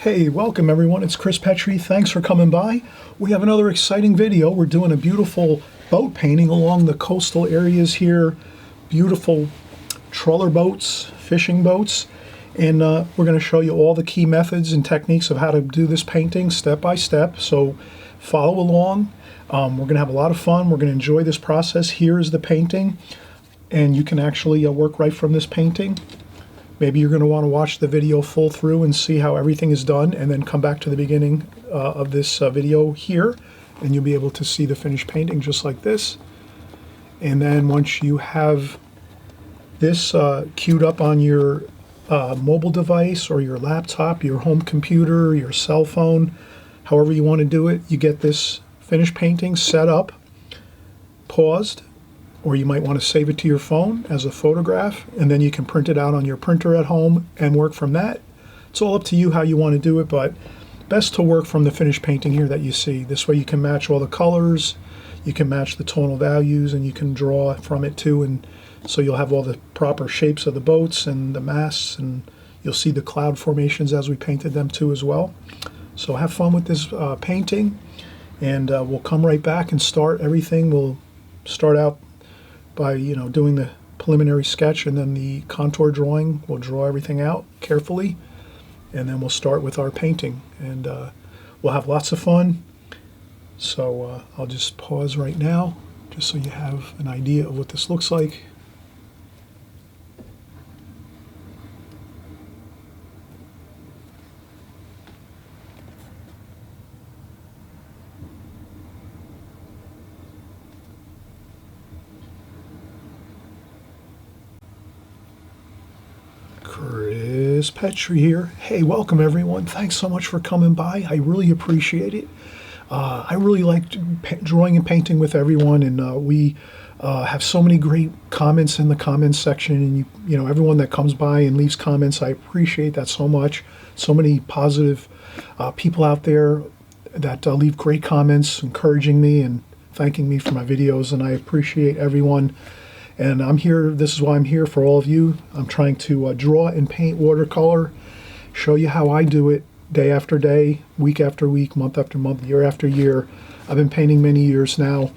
Hey, welcome everyone. It's Chris Petrie. Thanks for coming by. We have another exciting video. We're doing a beautiful boat painting along the coastal areas here. Beautiful trawler boats, fishing boats. And we're going to show you all the key methods and techniques of how to do this painting step by step. So follow along. We're going to have a lot of fun. We're going to enjoy this process. Here is the painting. And you can actually work right from this painting. Maybe you're going to want to watch the video full through and see how everything is done, and then come back to the beginning of this video here, and you'll be able to see the finished painting just like this. And then once you have this queued up on your mobile device or your laptop, your home computer, your cell phone, however you want to do it, you get this finished painting set up, paused, or you might want to save it to your phone as a photograph, and then you can print it out on your printer at home and work from that. It's all up to you how you want to do it, but best to work from the finished painting here that you see. This way you can match all the colors, you can match the tonal values, and you can draw from it too, and so you'll have all the proper shapes of the boats and the masts, and you'll see the cloud formations as we painted them too as well. So have fun with this painting, and we'll come right back and start everything. We'll start out by doing the preliminary sketch, and then the contour drawing. We'll draw everything out carefully, and then we'll start with our painting, and we'll have lots of fun. So I'll just pause right now just so you have an idea of what this looks like. Chris Petrie here. Hey, welcome everyone. Thanks so much for coming by. I really appreciate it. I really like drawing and painting with everyone, and we have so many great comments in the comments section, and you know everyone that comes by and leaves comments, I appreciate that so much. So many positive people out there that leave great comments encouraging me and thanking me for my videos, and I appreciate everyone. And I'm here, this is why I'm here for all of you. I'm trying to draw and paint watercolor, show you how I do it day after day, week after week, month after month, year after year. I've been painting many years now,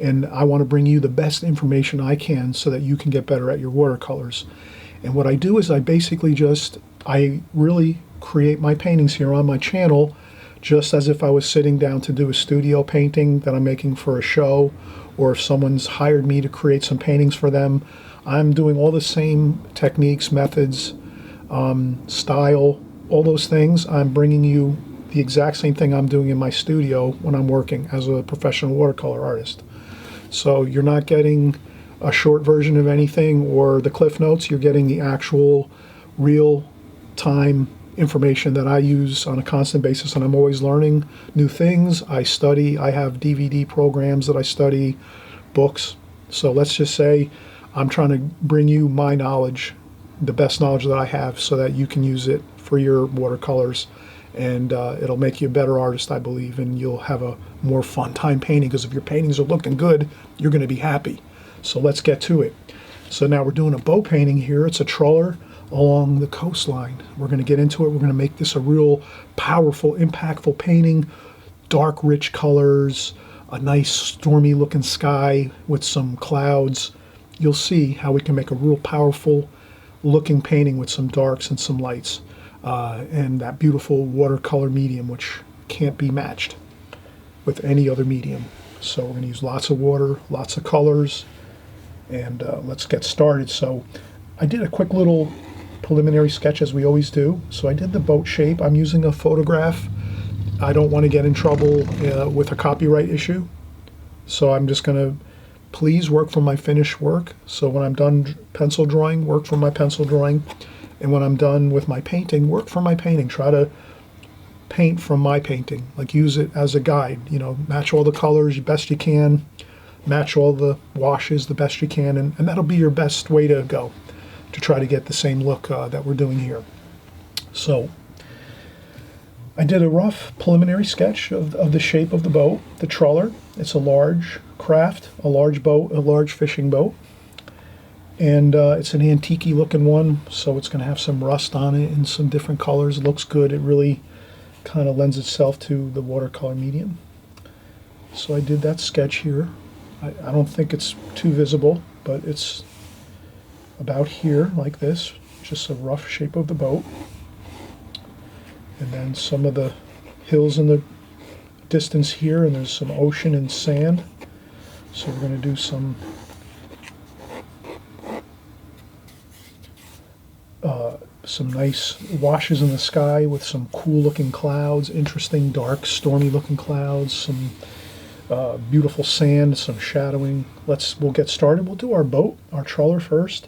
and I want to bring you the best information I can so that you can get better at your watercolors. And what I do is I really create my paintings here on my channel just as if I was sitting down to do a studio painting that I'm making for a show, or if someone's hired me to create some paintings for them. I'm doing all the same techniques, methods, style, all those things. I'm bringing you the exact same thing I'm doing in my studio when I'm working as a professional watercolor artist. So you're not getting a short version of anything or the Cliff Notes. You're getting the actual real-time information that I use on a constant basis, and I'm always learning new things. I study, I have DVD programs that I study, books. So let's just say I'm trying to bring you my knowledge, the best knowledge that I have, so that you can use it for your watercolors, and it'll make you a better artist, I believe, and you'll have a more fun time painting, because if your paintings are looking good, you're going to be happy. So let's get to it. So now we're doing a boat painting here. It's a trawler along the coastline. We're going to get into it. We're going to make this a real powerful, impactful painting. Dark, rich colors, a nice stormy looking sky with some clouds. You'll see how we can make a real powerful looking painting with some darks and some lights, and that beautiful watercolor medium, which can't be matched with any other medium. So we're going to use lots of water, lots of colors, and let's get started. So I did a quick little preliminary sketch as we always do. So I did the boat shape. I'm using a photograph. I don't want to get in trouble with a copyright issue. So I'm just going to please work from my finished work. So when I'm done pencil drawing, work from my pencil drawing. And when I'm done with my painting, work from my painting. Try to paint from my painting. Like use it as a guide. Match all the colors the best you can. Match all the washes the best you can. And that'll be your best way to go, to try to get the same look that we're doing here. So I did a rough preliminary sketch of the shape of the boat, the trawler. It's a large craft, a large boat, a large fishing boat. And it's an antique-y looking one, so it's going to have some rust on it and some different colors. It looks good. It really kind of lends itself to the watercolor medium. So I did that sketch here. I don't think it's too visible, but it's about here, like this, just a rough shape of the boat. And then some of the hills in the distance here, and there's some ocean and sand. So we're going to do some nice washes in the sky with some cool looking clouds, interesting dark stormy looking clouds, some beautiful sand, some shadowing. We'll get started. We'll do our boat, our trawler first.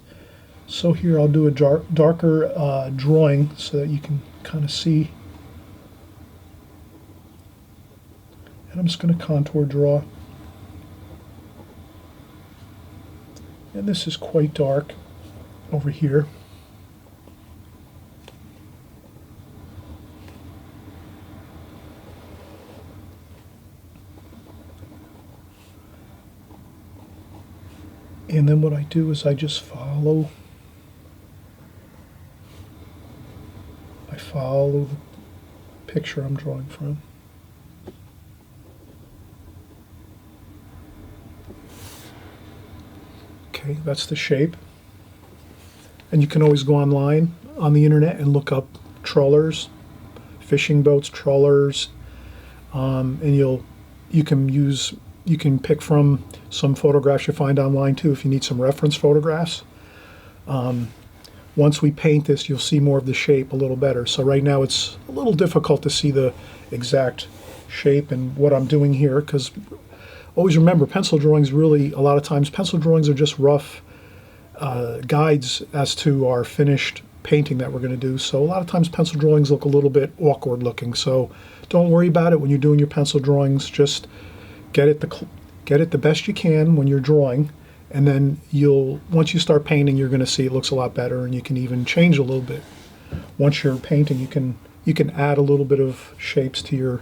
So here I'll do a darker drawing so that you can kind of see. And I'm just going to contour draw. And this is quite dark over here. And then what I do is I just follow the picture I'm drawing from. Okay, that's the shape. And you can always go online on the internet and look up trawlers, fishing boats, trawlers, and you can pick from some photographs you find online too if you need some reference photographs. Once we paint this, you'll see more of the shape a little better. So right now it's a little difficult to see the exact shape and what I'm doing here, because always remember, pencil drawings really, a lot of times, pencil drawings are just rough guides as to our finished painting that we're going to do. So a lot of times pencil drawings look a little bit awkward looking. So don't worry about it when you're doing your pencil drawings. Just get it the best you can when you're drawing, and then once you start painting, you're going to see it looks a lot better, and you can even change a little bit. Once you're painting, you can add a little bit of shapes to your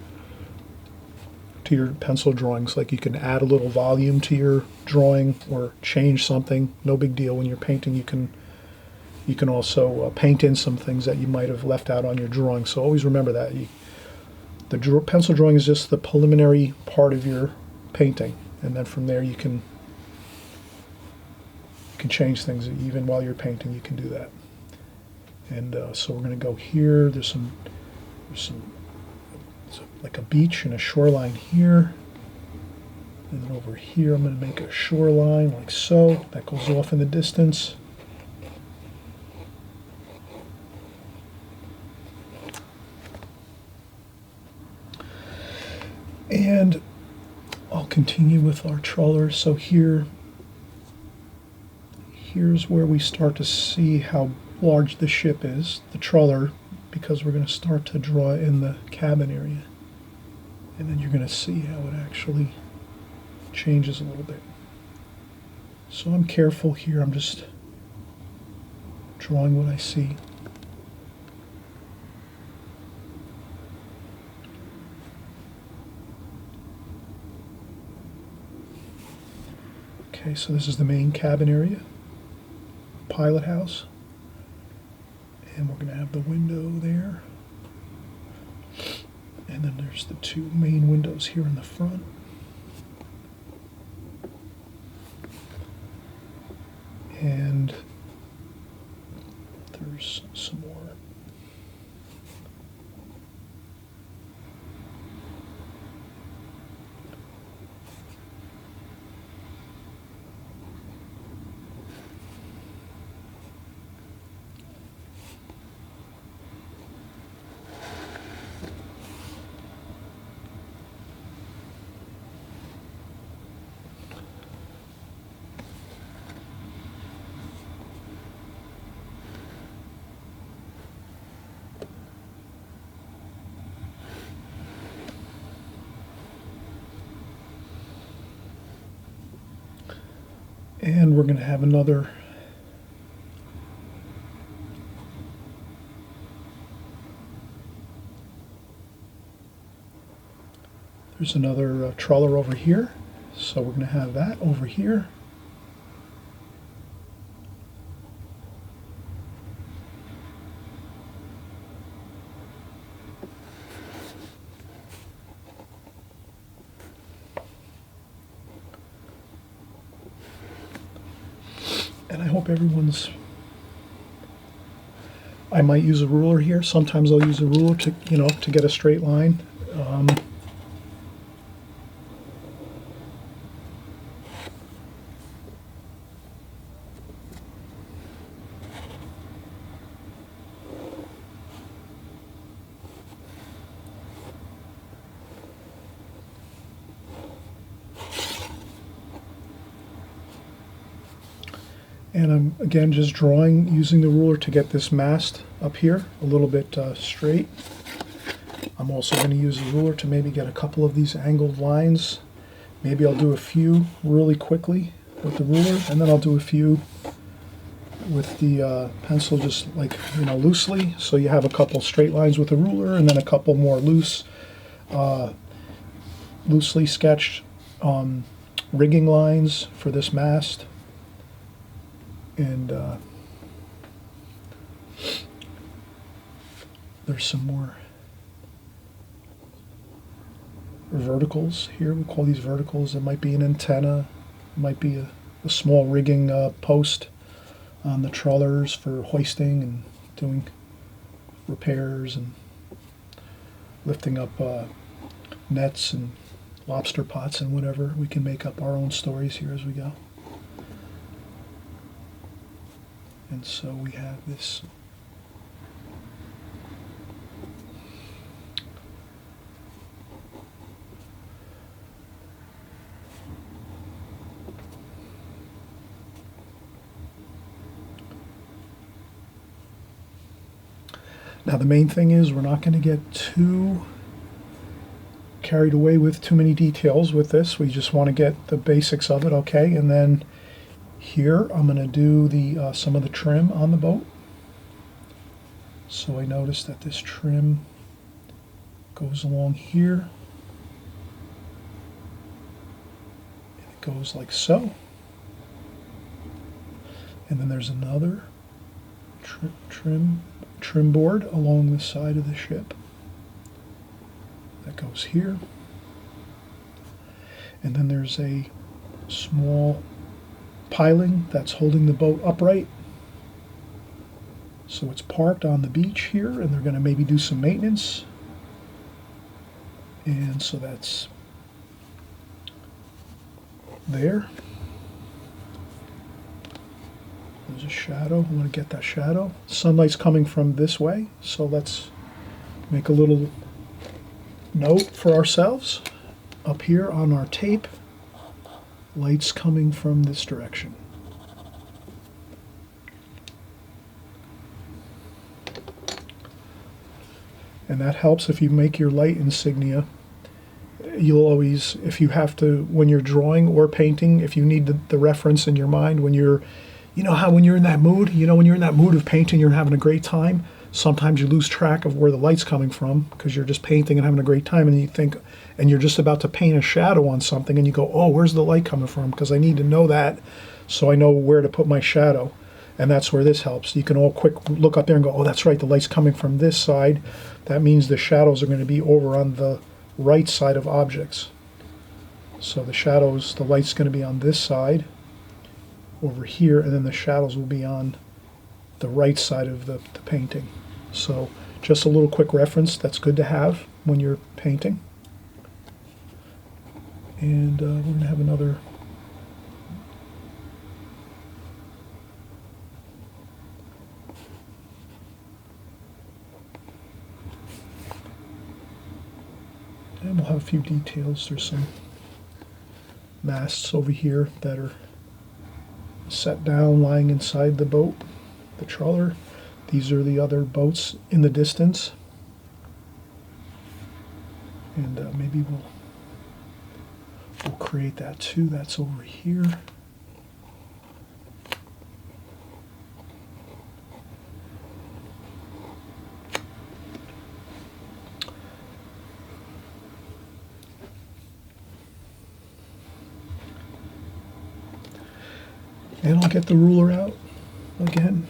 pencil drawings. Like you can add a little volume to your drawing or change something. No big deal. When you're painting, you can also paint in some things that you might have left out on your drawing. So always remember that. The pencil drawing is just the preliminary part of your painting, and then from there you can change things. Even while you're painting, you can do that. And so we're going to go here. There's some like a beach and a shoreline here, and then over here I'm going to make a shoreline like so. That goes off in the distance. And I'll continue with our trawler. So here's where we start to see how large the ship is, the trawler, because we're going to start to draw in the cabin area. And then you're going to see how it actually changes a little bit. So I'm careful here. I'm just drawing what I see. Okay, so this is the main cabin area, pilot house, and we're going to have the window there, and then there's the two main windows here in the front. And there's some more. And we're going to have another there's another trawler over here, so we're going to have that over here. And I hope everyone's, I might use a ruler here. Sometimes I'll use a ruler to, to get a straight line. And I'm, again, just drawing, using the ruler to get this mast up here a little bit straight. I'm also going to use the ruler to maybe get a couple of these angled lines. Maybe I'll do a few really quickly with the ruler, and then I'll do a few with the pencil, just like, loosely. So you have a couple straight lines with the ruler, and then a couple more loosely sketched rigging lines for this mast. And there's some more verticals here. We call these verticals. It might be an antenna, it might be a small rigging post on the trawlers for hoisting and doing repairs and lifting up nets and lobster pots and whatever. We can make up our own stories here as we go. And so we have this now. The main thing is we're not going to get too carried away with too many details with this. We just want to get the basics of it, okay? And then here I'm going to do the some of the trim on the boat. So I noticed that this trim goes along here. And it goes like so. And then there's another trim board along the side of the ship that goes here. And then there's a small piling that's holding the boat upright. So it's parked on the beach here, and they're going to maybe do some maintenance. And so that's there. There's a shadow. I want to get that shadow. Sunlight's coming from this way, so let's make a little note for ourselves. Up here on our tape, light's coming from this direction. And that helps if you make your light insignia. You'll always, if you have to, when you're drawing or painting, if you need the reference in your mind, when you're, when you're in that mood, when you're in that mood of painting, you're having a great time, sometimes you lose track of where the light's coming from because you're just painting and having a great time, and you think, and you're just about to paint a shadow on something, and you go, oh, where's the light coming from? Because I need to know that so I know where to put my shadow. And that's where this helps. You can all quick look up there and go, oh, that's right, the light's coming from this side. That means the shadows are going to be over on the right side of objects. So the shadows, the light's going to be on this side over here, and then the shadows will be on the right side of the painting. So just a little quick reference that's good to have when you're painting. And we're going to have another and we'll have a few details. There's some masts over here that are set down, lying inside the boat, the trawler. These are the other boats in the distance. And maybe we'll create that too. That's over here. And I'll get the ruler out again.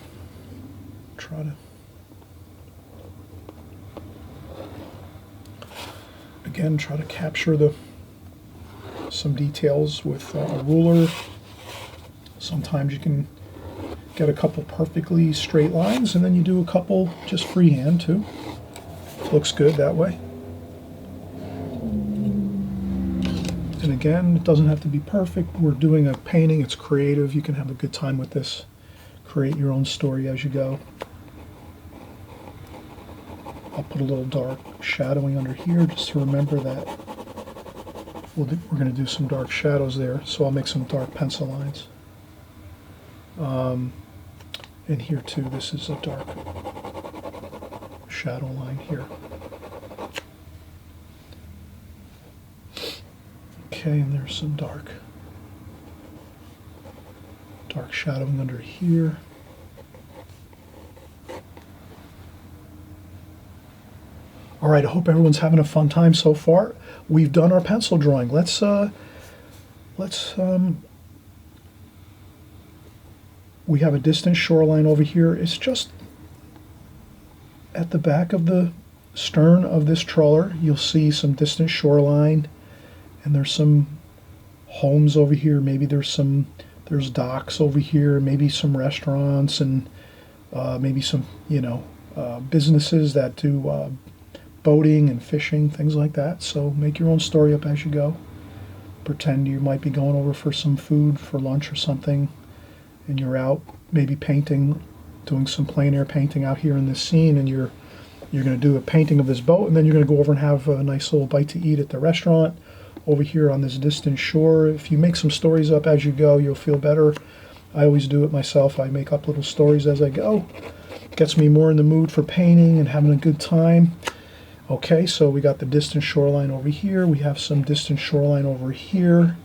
Try to capture some details with a ruler. Sometimes you can get a couple perfectly straight lines, and then you do a couple just freehand too. Looks good that way. And again, it doesn't have to be perfect. We're doing a painting, it's creative. You can have a good time with this. Create your own story as you go. I'll put a little dark shadowing under here just to remember that we're going to do some dark shadows there. So I'll make some dark pencil lines. And here too, this is a dark shadow line here. Okay, and there's some dark shadowing under here. All right, I hope everyone's having a fun time so far. We've done our pencil drawing. We have a distant shoreline over here. It's just at the back of the stern of this trawler. You'll see some distant shoreline, and there's some homes over here. Maybe there's docks over here, maybe some restaurants, and maybe some, businesses that do boating and fishing, things like that. So make your own story up as you go. Pretend you might be going over for some food for lunch or something, and you're out maybe painting, doing some plein air painting out here in this scene, and you're going to do a painting of this boat, and then you're going to go over and have a nice little bite to eat at the restaurant over here on this distant shore. If you make some stories up as you go, you'll feel better. I always do it myself. I make up little stories as I go. It gets me more in the mood for painting and having a good time. Okay, so we got the distant shoreline over here. We have some distant shoreline over here.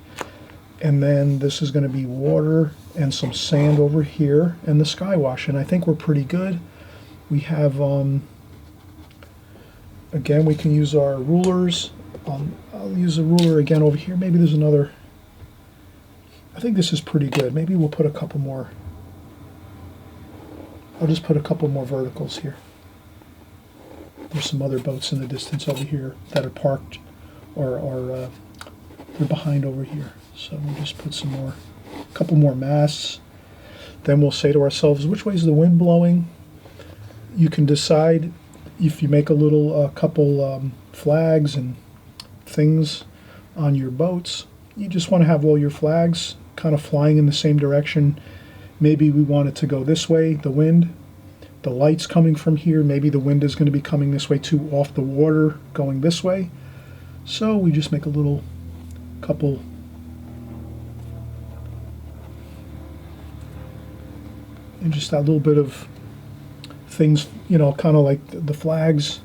And then this is going to be water and some sand over here and the sky wash. And I think we're pretty good. We have, again, we can use our rulers. I'll use a ruler again over here. Maybe there's another. I think this is pretty good. Maybe we'll put a couple more. I'll just put a couple more verticals here. There's some other boats in the distance over here that are parked or they're behind over here. So we'll just put a couple more masts. Then we'll say to ourselves, which way is the wind blowing? You can decide if you make a couple flags and things on your boats. You just want to have all your flags kind of flying in the same direction. Maybe we want it to go this way, the wind. The light's coming from here. Maybe the wind is going to be coming this way too, off the water, going this way. So we just make a couple and just that little bit of things, kind of like the flags,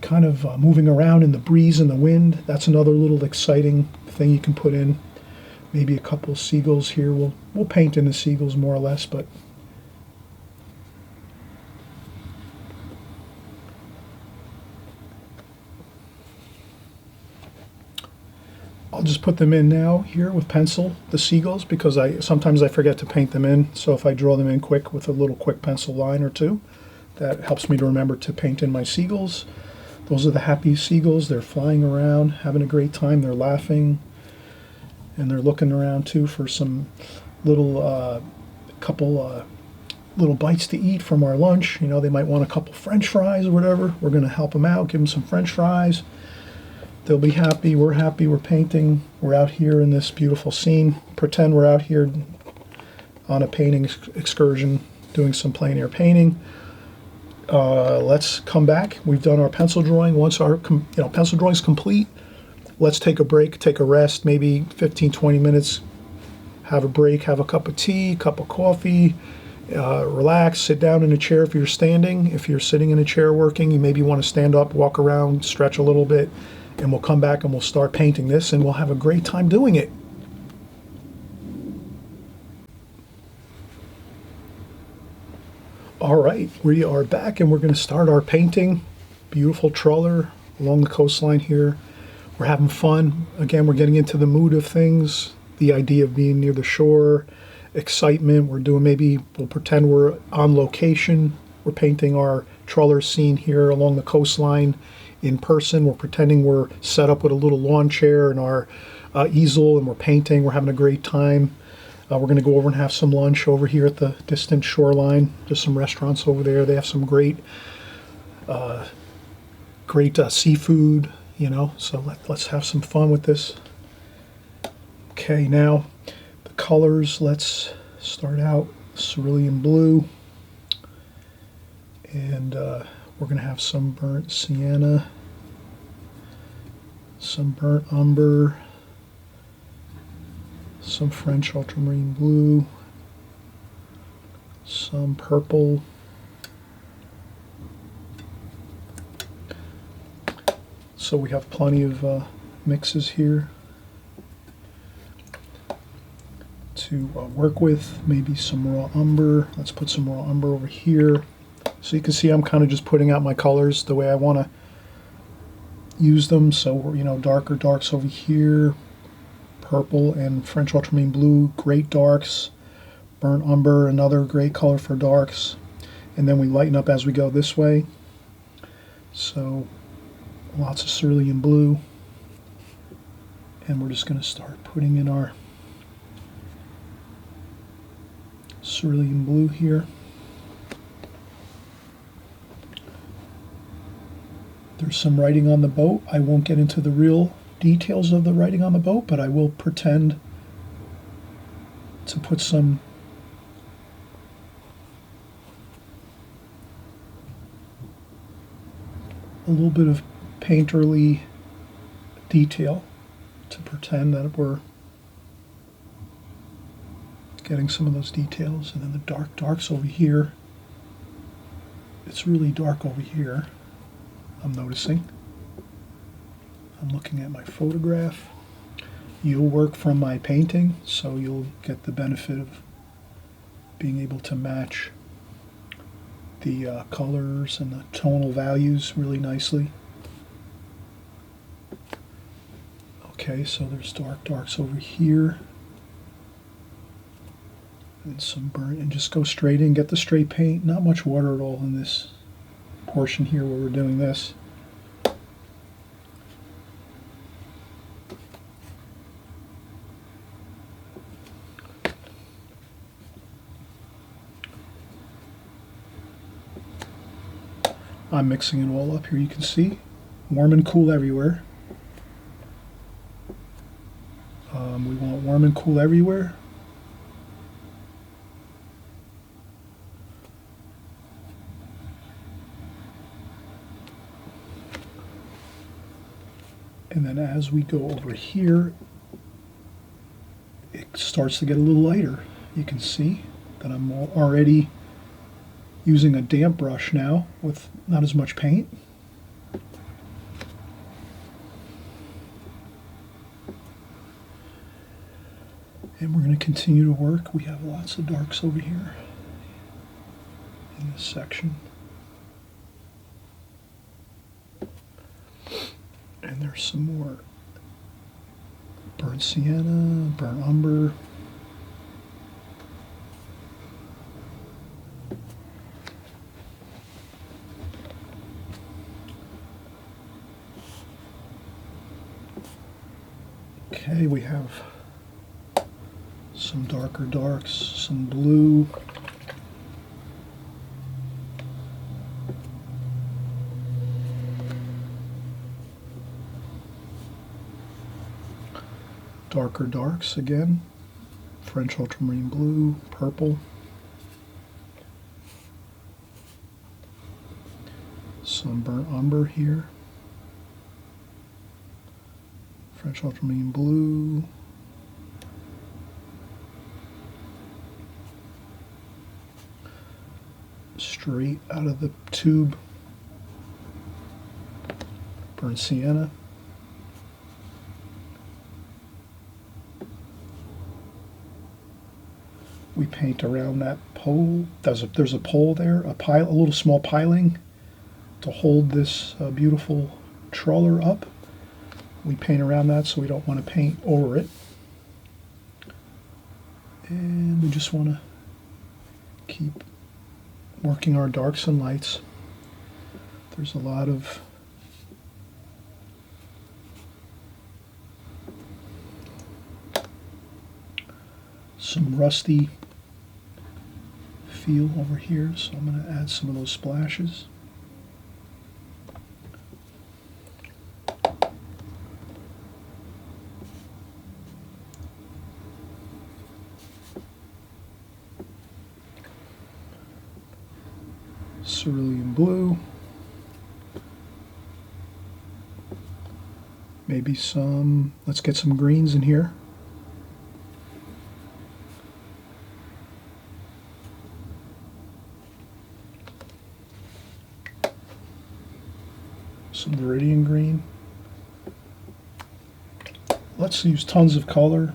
kind of moving around in the breeze and the wind. That's another little exciting thing you can put in. Maybe a couple of seagulls here. We'll paint in the seagulls more or less, but I'll just put them in now here with pencil, the seagulls, because sometimes I forget to paint them in. So if I draw them in quick with a little quick pencil line or two, that helps me to remember to paint in my seagulls. Those are the happy seagulls. They're flying around, having a great time. They're laughing, and they're looking around too for some little little bites to eat from our lunch. They might want a couple French fries or whatever. We're going to help them out, give them some French fries. They'll be happy, we're painting, we're out here in this beautiful scene. Pretend we're out here on a painting excursion, doing some plein air painting. Let's come back. We've done our pencil drawing. Once our pencil drawing is complete, let's take a break, take a rest, maybe 15, 20 minutes, have a break, have a cup of tea, cup of coffee, relax, sit down in a chair if you're standing. If you're sitting in a chair working, you maybe want to stand up, walk around, stretch a little bit, and we'll come back and we'll start painting this, and we'll have a great time doing it. All right, we are back and we're going to start our painting. Beautiful trawler along the coastline here. We're having fun. Again, we're getting into the mood of things, the idea of being near the shore, excitement. We'll pretend we're on location. We're painting our trawler scene here along the coastline in person. We're pretending we're set up with a little lawn chair and our easel, and we're painting. We're having a great time. We're going to go over and have some lunch over here at the distant shoreline. There's some restaurants over there. They have some great seafood, you know, so let's have some fun with this. Okay, now the colors, let's start out cerulean blue, and we're going to have some burnt sienna, some burnt umber, some French ultramarine blue, some purple, so we have plenty of mixes here to work with. Maybe some raw umber. Let's put some raw umber over here. So you can see I'm kind of just putting out my colors the way I want to use them. So, you know, darker darks over here, purple and French ultramarine blue, great darks, burnt umber, another great color for darks, and then we lighten up as we go this way. So lots of cerulean blue, and we're just going to start putting in our cerulean blue here. There's some writing on the boat. I won't get into the real details of the writing on the boat, but I will pretend to put some a little bit of painterly detail to pretend that we're getting some of those details. And then the darks over here. It's really dark over here, I'm noticing. I'm looking at my photograph. You'll work from my painting, so you'll get the benefit of being able to match the colors and the tonal values really nicely. Okay, so there's darks over here, and some burnt, and just go straight in, get the straight paint, not much water at all in this portion here where we're doing this. I'm mixing it all up here, you can see. Warm and cool everywhere. We want warm and cool everywhere. And then as we go over here, it starts to get a little lighter. You can see that I'm already using a damp brush now with not as much paint. And we're going to continue to work. We have lots of darks over here in this section. And there's some more burnt sienna, burnt umber. Okay, we have some darker darks, some blue. Darker darks again, French ultramarine blue, purple. Some burnt umber here. French ultramarine blue. Straight out of the tube, burnt sienna. We paint around that pole. There's a pole there, a little small piling to hold this beautiful trawler up. We paint around that, so we don't want to paint over it. And we just want to keep working our darks and lights. There's a lot of some rusty feel over here, so I'm going to add some of those splashes. Cerulean blue. Maybe some, let's get some greens in here. Some Viridian green. Let's use tons of color.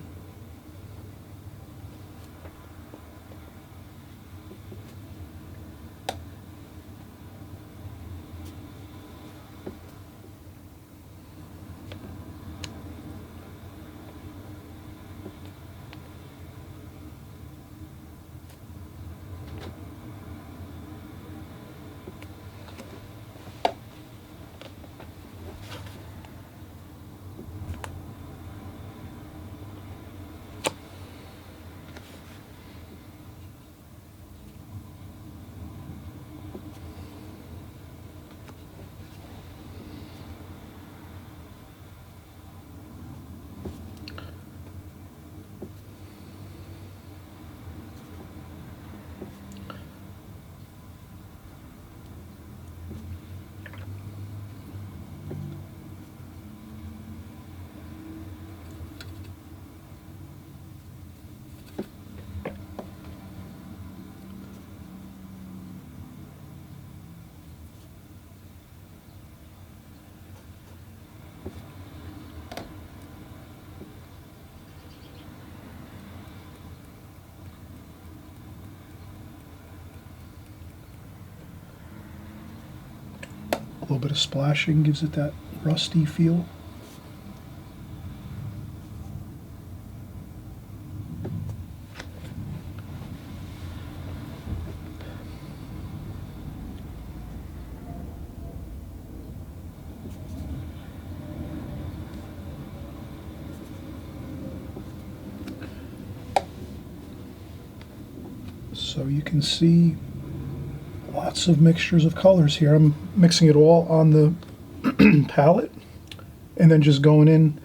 A little bit of splashing gives it that rusty feel. So you can see lots of mixtures of colors here. I'm mixing it all on the palette and then just going in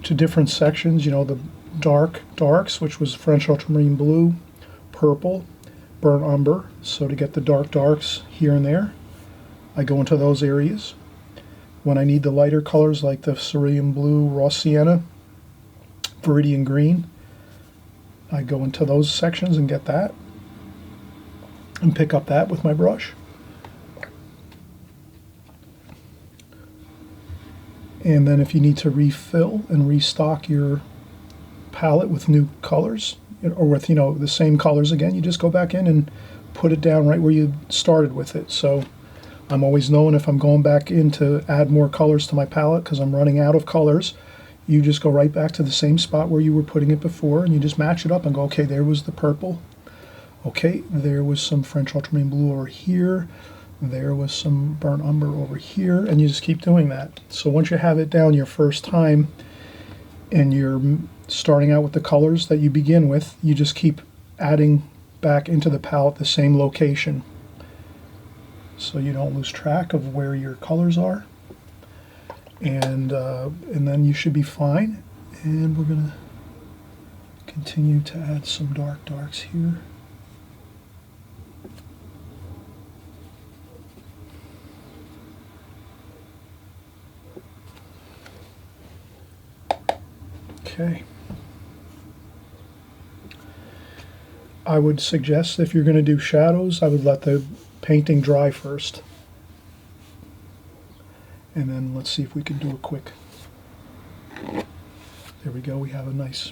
to different sections, you know, the darks, which was French ultramarine blue, purple, burnt umber. So to get the darks here and there, I go into those areas. When I need the lighter colors like the cerulean blue, raw sienna, viridian green, I go into those sections and get that and pick up that with my brush. And then if you need to refill and restock your palette with new colors, or with, you know, the same colors again, you just go back in and put it down right where you started with it. So I'm always knowing if I'm going back in to add more colors to my palette because I'm running out of colors, you just go right back to the same spot where you were putting it before and you just match it up and go, okay, there was the purple. Okay, there was some French ultramarine blue over here. There was some burnt umber over here, and you just keep doing that. So once you have it down your first time and you're starting out with the colors that you begin with, you just keep adding back into the palette the same location so you don't lose track of where your colors are. And then you should be fine. And we're going to continue to add some darks here. Okay. I would suggest if you're going to do shadows, I would let the painting dry first. And then let's see if we can do a quick. There we go. We have a nice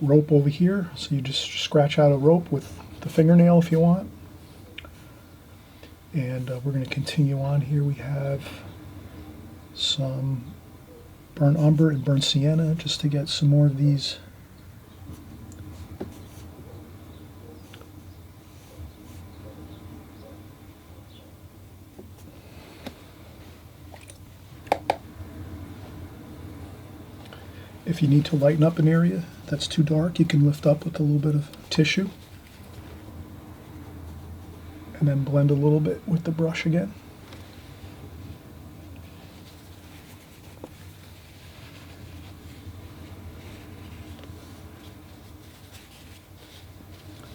rope over here. So you just scratch out a rope with the fingernail if you want. And we're going to continue on here. We have some burnt umber and burnt sienna just to get some more of these If you need to lighten up an area that's too dark, you can lift up with a little bit of tissue and then blend a little bit with the brush again.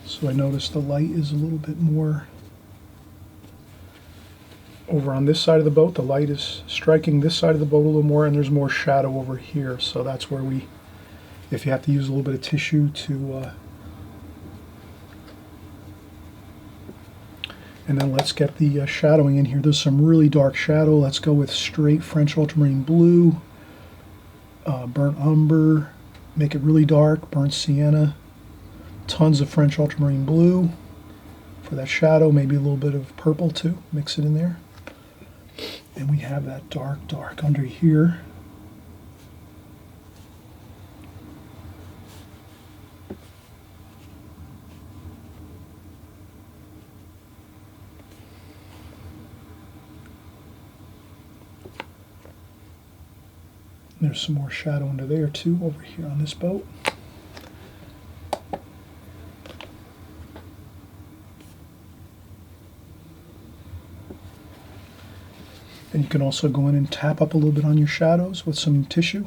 So I notice the light is a little bit more over on this side of the boat. The light is striking this side of the boat a little more, and there's more shadow over here. So that's where if you have to use a little bit of tissue to, and then let's get the shadowing in here. There's some really dark shadow. Let's go with straight French ultramarine blue, burnt umber, make it really dark, burnt sienna, tons of French ultramarine blue for that shadow, maybe a little bit of purple too, mix it in there. And we have that dark under here. There's some more shadow under there too, over here on this boat. And you can also go in and tap up a little bit on your shadows with some tissue.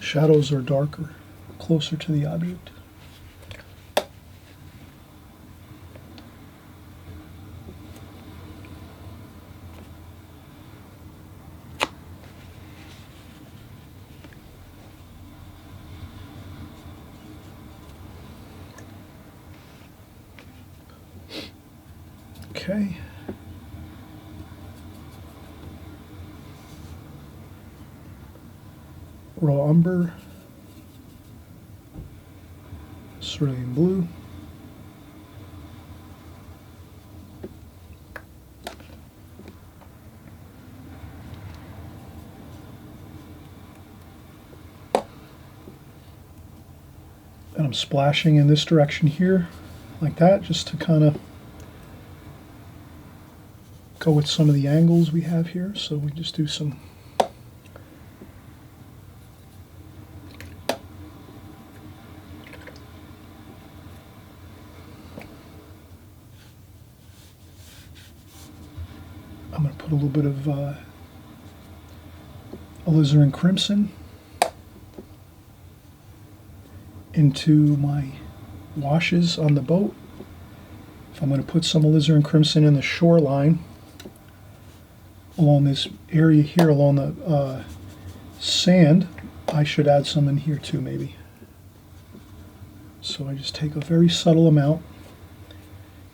Shadows are darker, closer to the object. Okay. Raw umber, cerulean blue, and I'm splashing in this direction here like that, just to kind of go with some of the angles we have here. So we just do some I'm going to put a little bit of alizarin crimson into my washes on the boat. If I'm going to put some alizarin crimson in the shoreline along this area here, along the sand, I should add some in here too, maybe. So I just take a very subtle amount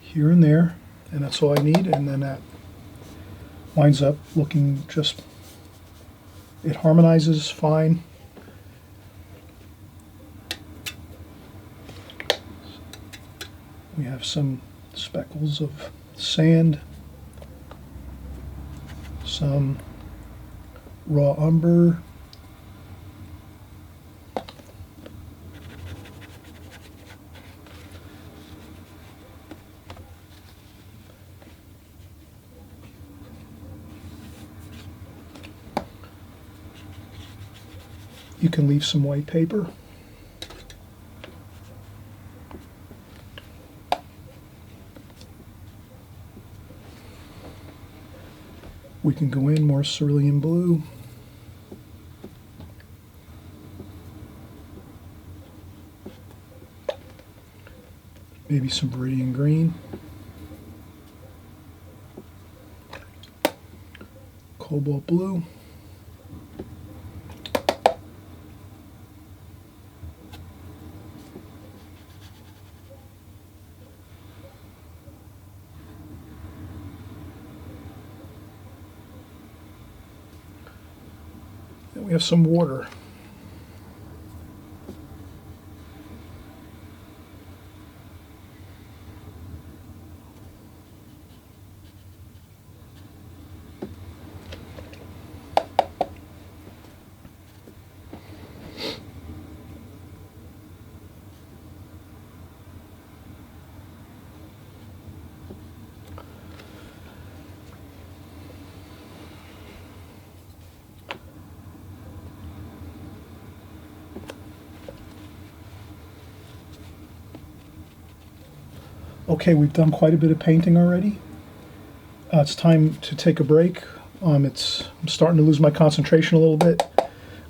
here and there, and that's all I need, and then that winds up looking just, it harmonizes fine. We have some speckles of sand, some raw umber, you can leave some white paper. We can go in more cerulean blue. Maybe some viridian green. Cobalt blue. We have some water. Okay, we've done quite a bit of painting already. It's time to take a break. I'm starting to lose my concentration a little bit.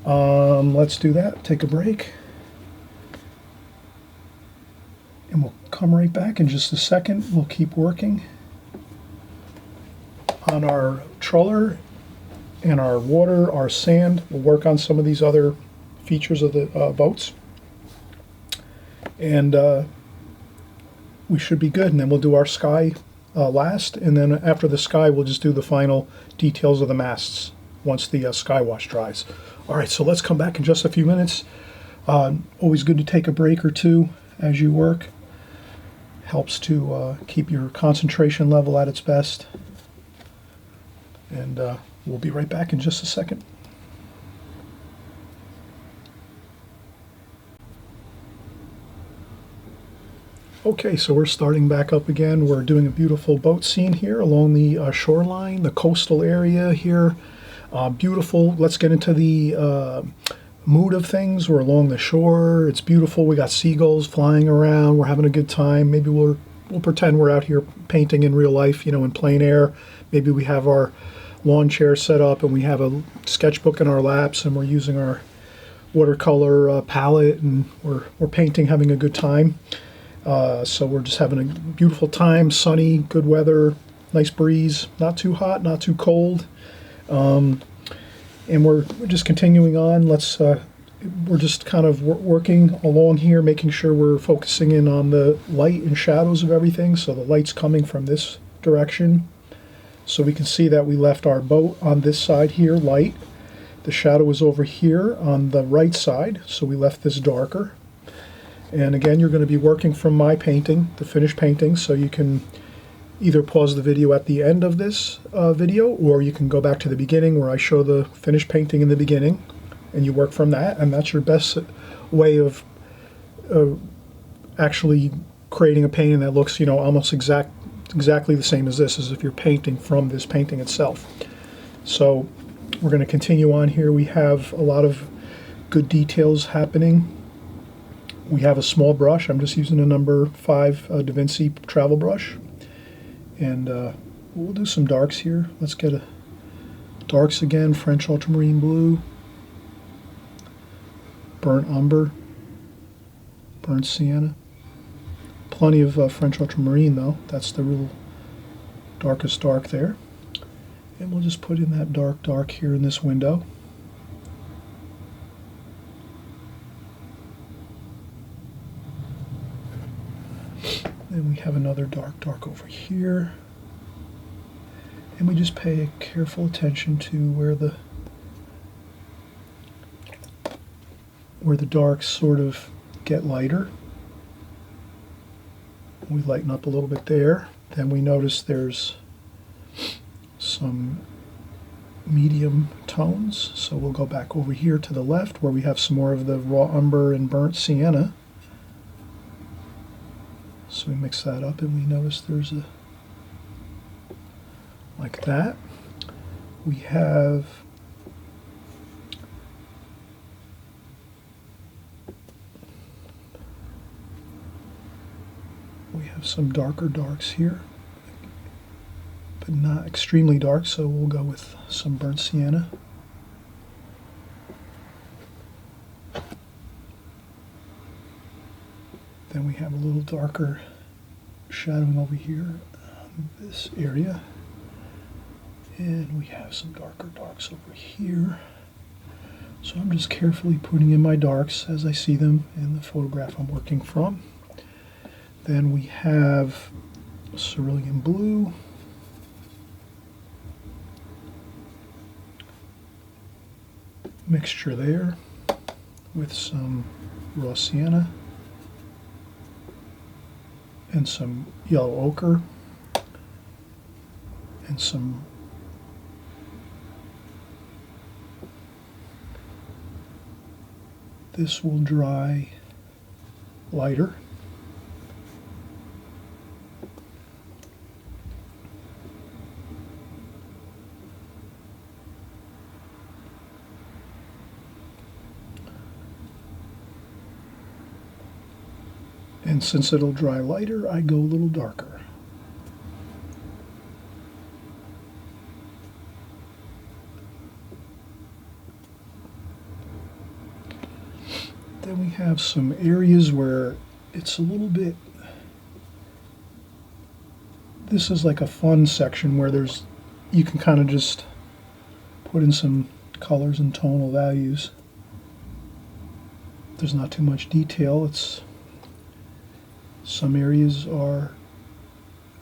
Let's do that. Take a break. And we'll come right back in just a second. We'll keep working on our troller and our water, our sand. We'll work on some of these other features of the boats. And we should be good. And then we'll do our sky last. And then after the sky, we'll just do the final details of the masts once the sky wash dries. All right, so let's come back in just a few minutes. Always good to take a break or two as you work. Helps to keep your concentration level at its best. And we'll be right back in just a second. Okay, so we're starting back up again. We're doing a beautiful boat scene here along the shoreline, the coastal area here. Beautiful. Let's get into the mood of things. We're along the shore. It's beautiful. We got seagulls flying around. We're having a good time. Maybe we'll pretend we're out here painting in real life, you know, in plein air. Maybe we have our lawn chair set up and we have a sketchbook in our laps and we're using our watercolor palette and we're painting, having a good time. So we're just having a beautiful time, sunny, good weather, nice breeze, not too hot, not too cold. And we're just continuing on. We're just kind of working along here, making sure we're focusing in on the light and shadows of everything. So the light's coming from this direction. So we can see that we left our boat on this side here, light. The shadow is over here on the right side, so we left this darker. And again, you're going to be working from my painting, the finished painting, so you can either pause the video at the end of this video, or you can go back to the beginning where I show the finished painting in the beginning, and you work from that, and that's your best way of actually creating a painting that looks, you know, almost exactly the same as this, as if you're painting from this painting itself. So we're going to continue on here. We have a lot of good details happening. We have a small brush. I'm just using a number 5 Da Vinci travel brush. And we'll do some darks here. Let's get a darks again, French ultramarine blue, burnt umber, burnt sienna. Plenty of French ultramarine though. That's the real darkest dark there. And we'll just put in that dark here in this window. Then we have another dark over here. And we just pay careful attention to where the darks sort of get lighter. We lighten up a little bit there. Then we notice there's some medium tones. So we'll go back over here to the left where we have some more of the raw umber and burnt sienna. So we mix that up and we notice there's a, like that. We have some darker darks here, but not extremely dark, so we'll go with some burnt sienna. Then we have a little darker shadowing over here on this area. And we have some darker darks over here. So I'm just carefully putting in my darks as I see them in the photograph I'm working from. Then we have cerulean blue. Mixture there with some raw sienna and some yellow ochre and some this will dry lighter. And since it'll dry lighter, I go a little darker. Then we have some areas where it's a little bit, this is like a fun section where you can kind of just put in some colors and tonal values. There's not too much detail. Some areas are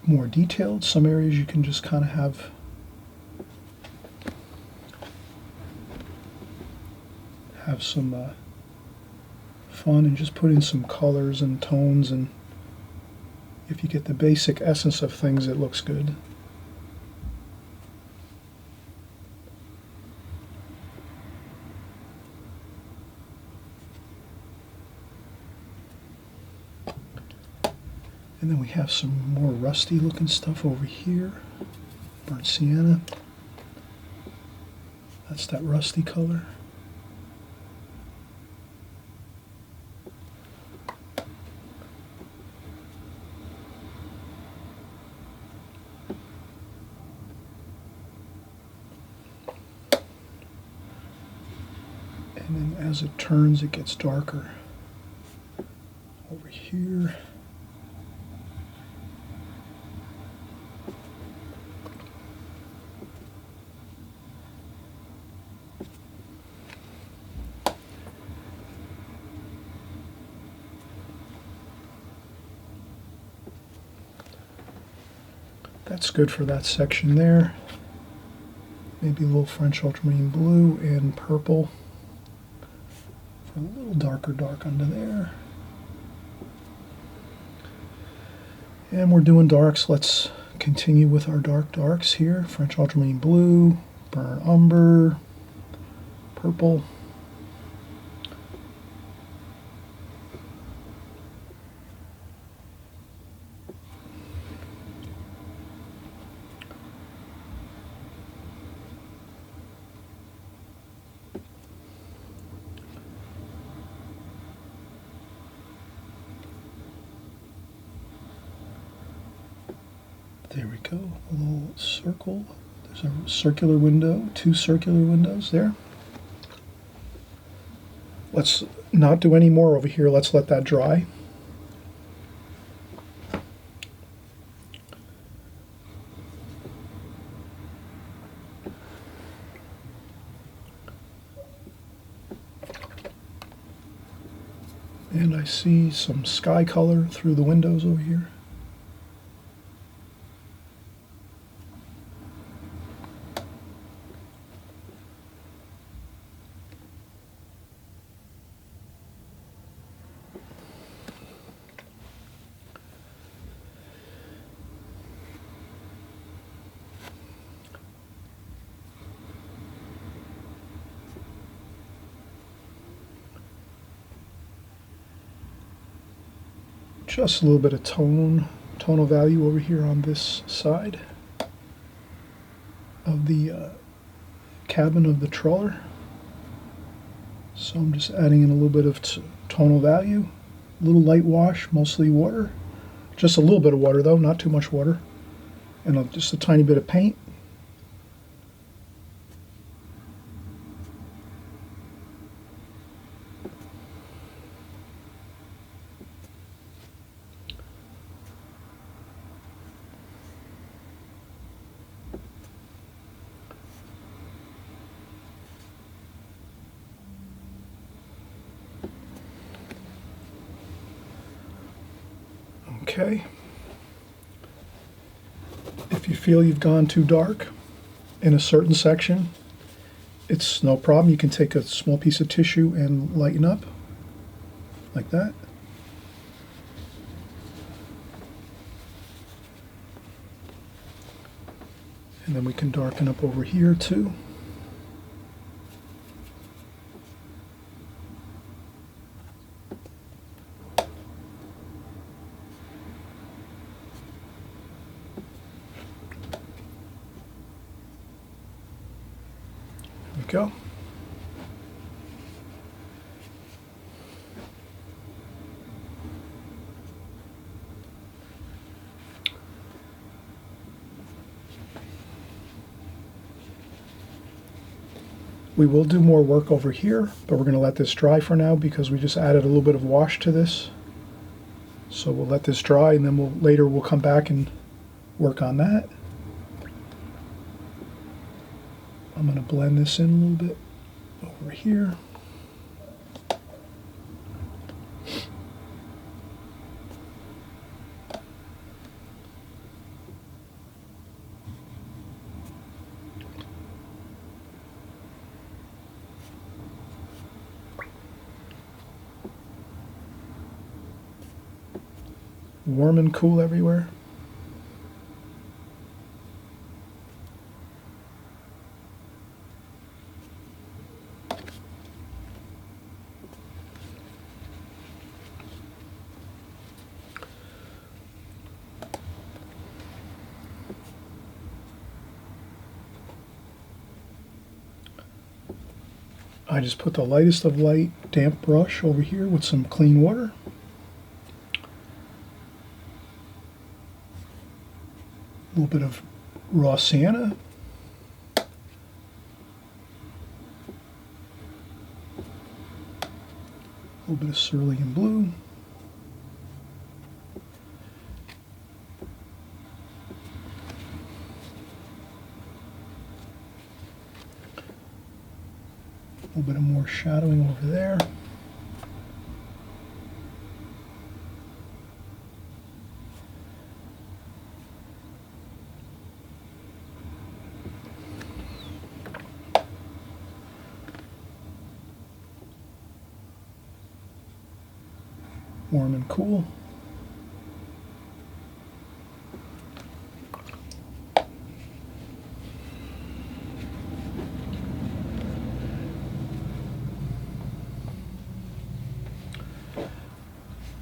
more detailed, some areas you can just kind of have some fun and just put in some colors and tones, and if you get the basic essence of things, it looks good. And then we have some more rusty looking stuff over here. Burnt sienna. That's that rusty color. And then as it turns, it gets darker. Over here. That's good for that section there. Maybe a little French ultramarine blue and purple for a little darker dark under there. And we're doing darks. Let's continue with our darks here. French ultramarine blue, burnt umber, purple. There we go, a little circle. There's a circular window, 2 circular windows there. Let's not do any more over here. Let's let that dry. And I see some sky color through the windows over here. Just a little bit of tonal value over here on this side of the cabin of the trawler. So I'm just adding in a little bit of tonal value, a little light wash, mostly water. Just a little bit of water though, not too much water. And just a tiny bit of paint. Okay. If you feel you've gone too dark in a certain section, it's no problem. You can take a small piece of tissue and lighten up like that. And then we can darken up over here too. Go. We will do more work over here, but we're going to let this dry for now because we just added a little bit of wash to this. So we'll let this dry, and then later we'll come back and work on that. I'm going to blend this in a little bit over here. Warm and cool everywhere. I just put the lightest of light damp brush over here with some clean water. A little bit of raw sienna. A little bit of cerulean blue. A little bit of more shadowing over there. Warm and cool.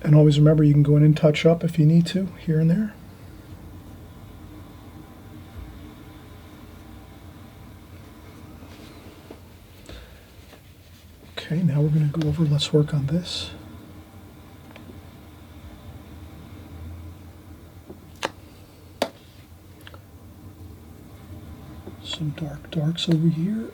And always remember, you can go in and touch up if you need to, here and there. Okay, now we're going to go over, let's work on this. Some darks over here.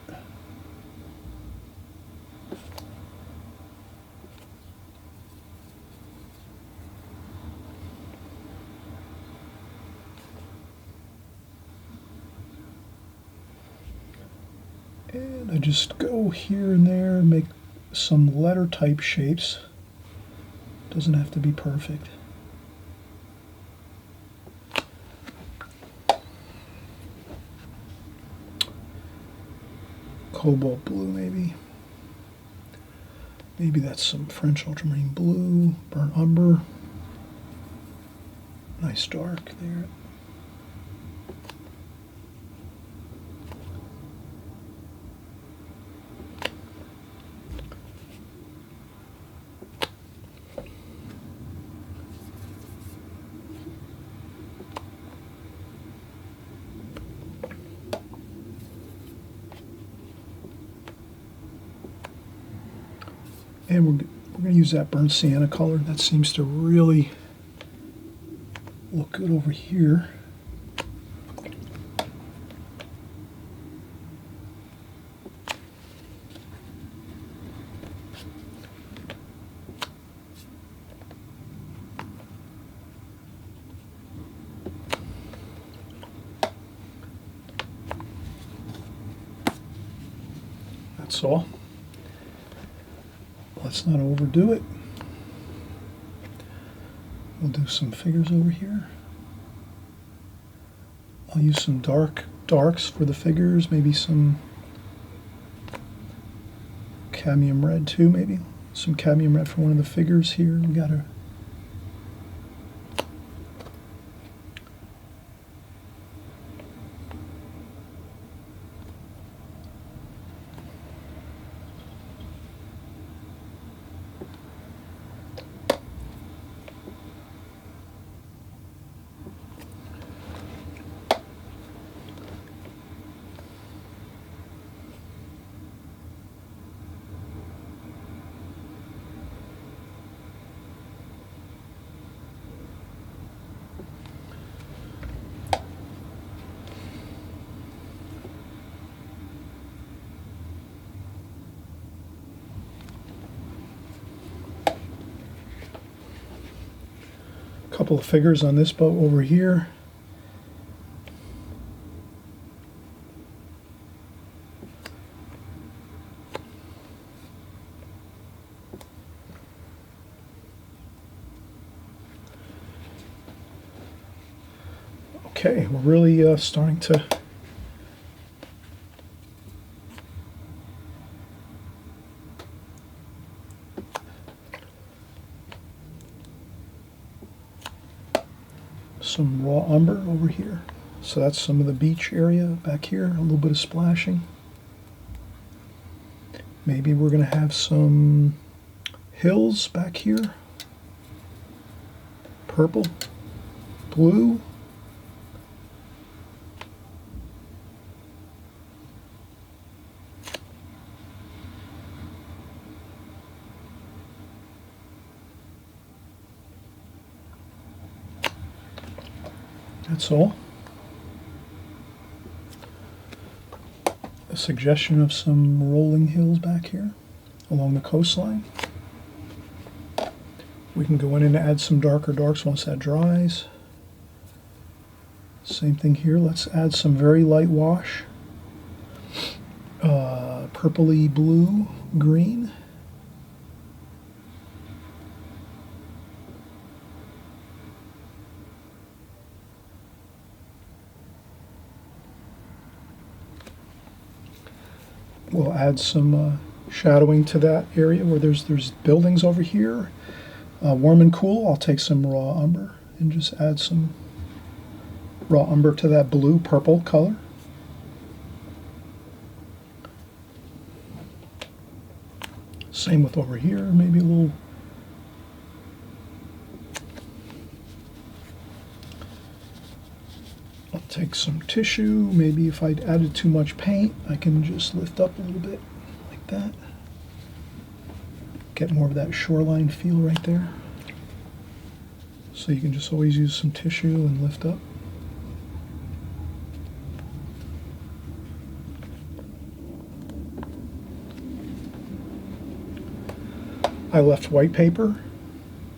And I just go here and there and make some letter type shapes. Doesn't have to be perfect. Cobalt blue, maybe. Maybe that's some French ultramarine blue, burnt umber. Nice dark there. And we're going to use that burnt sienna color. That seems to really look good over here. That's all. Let's not overdo it. We'll do some figures over here. I'll use some darks for the figures, maybe some cadmium red too, maybe. Some cadmium red for one of the figures here. We got a couple of figures on this boat over here. Okay, we're really starting to some raw umber over here. So that's some of the beach area back here, a little bit of splashing. Maybe we're going to have some hills back here. Purple, blue. That's all. A suggestion of some rolling hills back here along the coastline. We can go in and add some darker darks once that dries. Same thing here. Let's add some very light wash. Purpley blue, green. We'll add some shadowing to that area where there's buildings over here. Warm and cool, I'll take some raw umber and just add some raw umber to that blue purple color. Same with over here, maybe a little. I'll take some tissue. Maybe if I'd added too much paint, I can just lift up a little bit like that. Get more of that shoreline feel right there. So you can just always use some tissue and lift up. I left white paper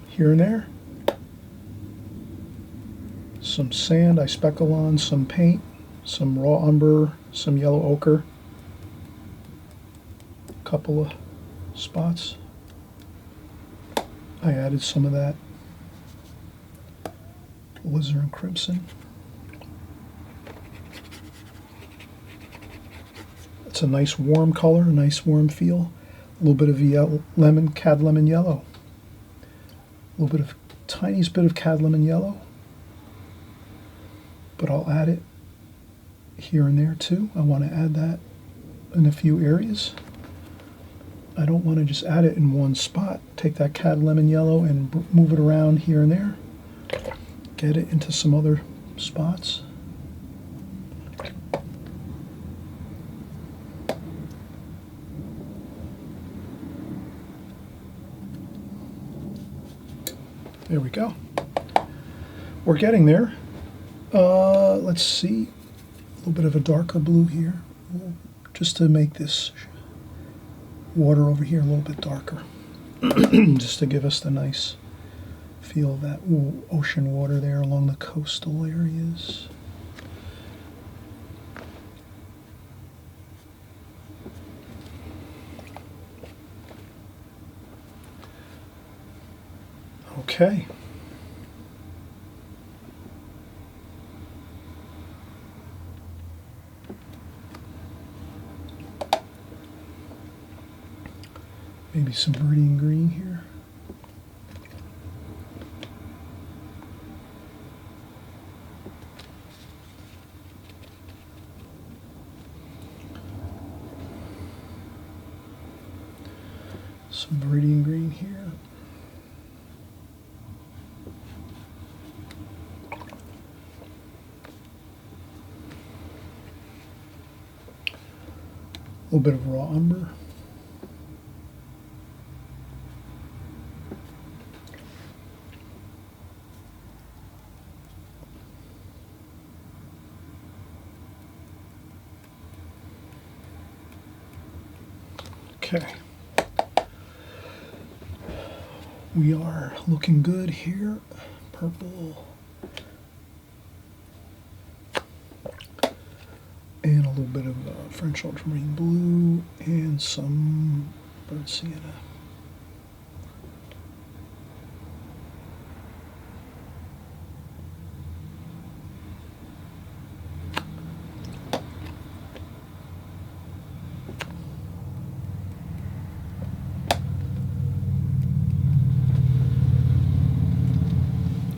here and there. Some sand I speckle on, some paint, some raw umber, some yellow ochre, a couple of spots. I added some of that alizarin crimson. It's a nice warm color, a nice warm feel. A little bit of yellow, cad lemon yellow. A little bit of, tiniest bit of cad lemon yellow. But I'll add it here and there too. I want to add that in a few areas. I don't want to just add it in one spot. Take that cad lemon yellow and move it around here and there. Get it into some other spots. There we go. We're getting there. Let's see. A little bit of a darker blue here, just to make this water over here a little bit darker. Just to give us the nice feel of that ocean water there along the coastal areas. Okay. Maybe some meridian green here. Some meridian green here. A little bit of raw umber. Okay. We are looking good here. purple. And a little bit of French ultramarine blue and some burnt sienna.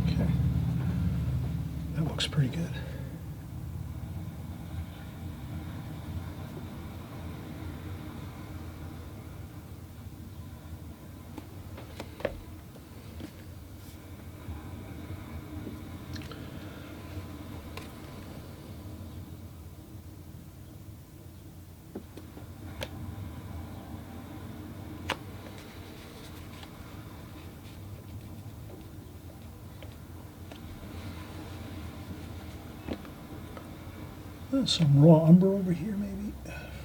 Okay, that looks pretty good. Some raw umber over here maybe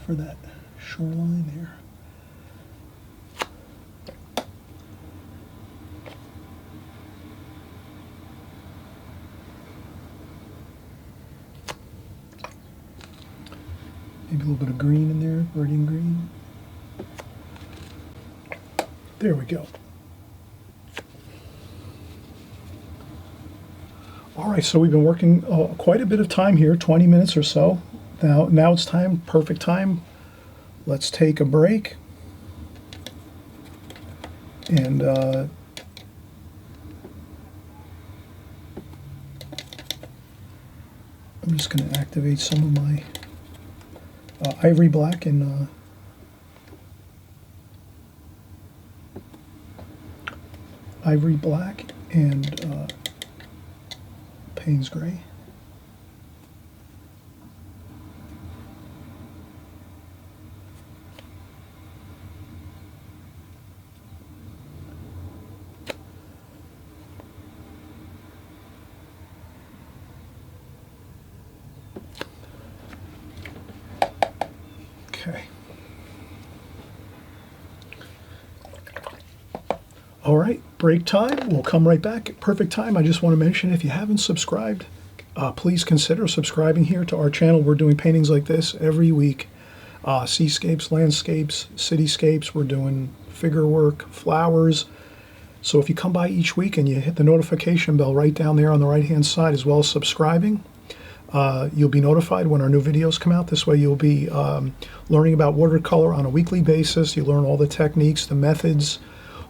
for that shoreline there. Maybe a little bit of green in there, radium green. There we go. All right, so we've been working quite a bit of time here, 20 minutes or so. Now it's time, perfect time. Let's take a break. And I'm just going to activate some of my ivory black and Payne's gray. Okay. All right, break time. We'll come right back. Perfect time. I just want to mention, if you haven't subscribed, please consider subscribing here to our channel. We're doing paintings like this every week. Seascapes, landscapes, cityscapes. We're doing figure work, flowers. So if you come by each week and you hit the notification bell right down there on the right-hand side, as well as subscribing, you'll be notified when our new videos come out. This way you'll be learning about watercolor on a weekly basis. You learn all the techniques, the methods,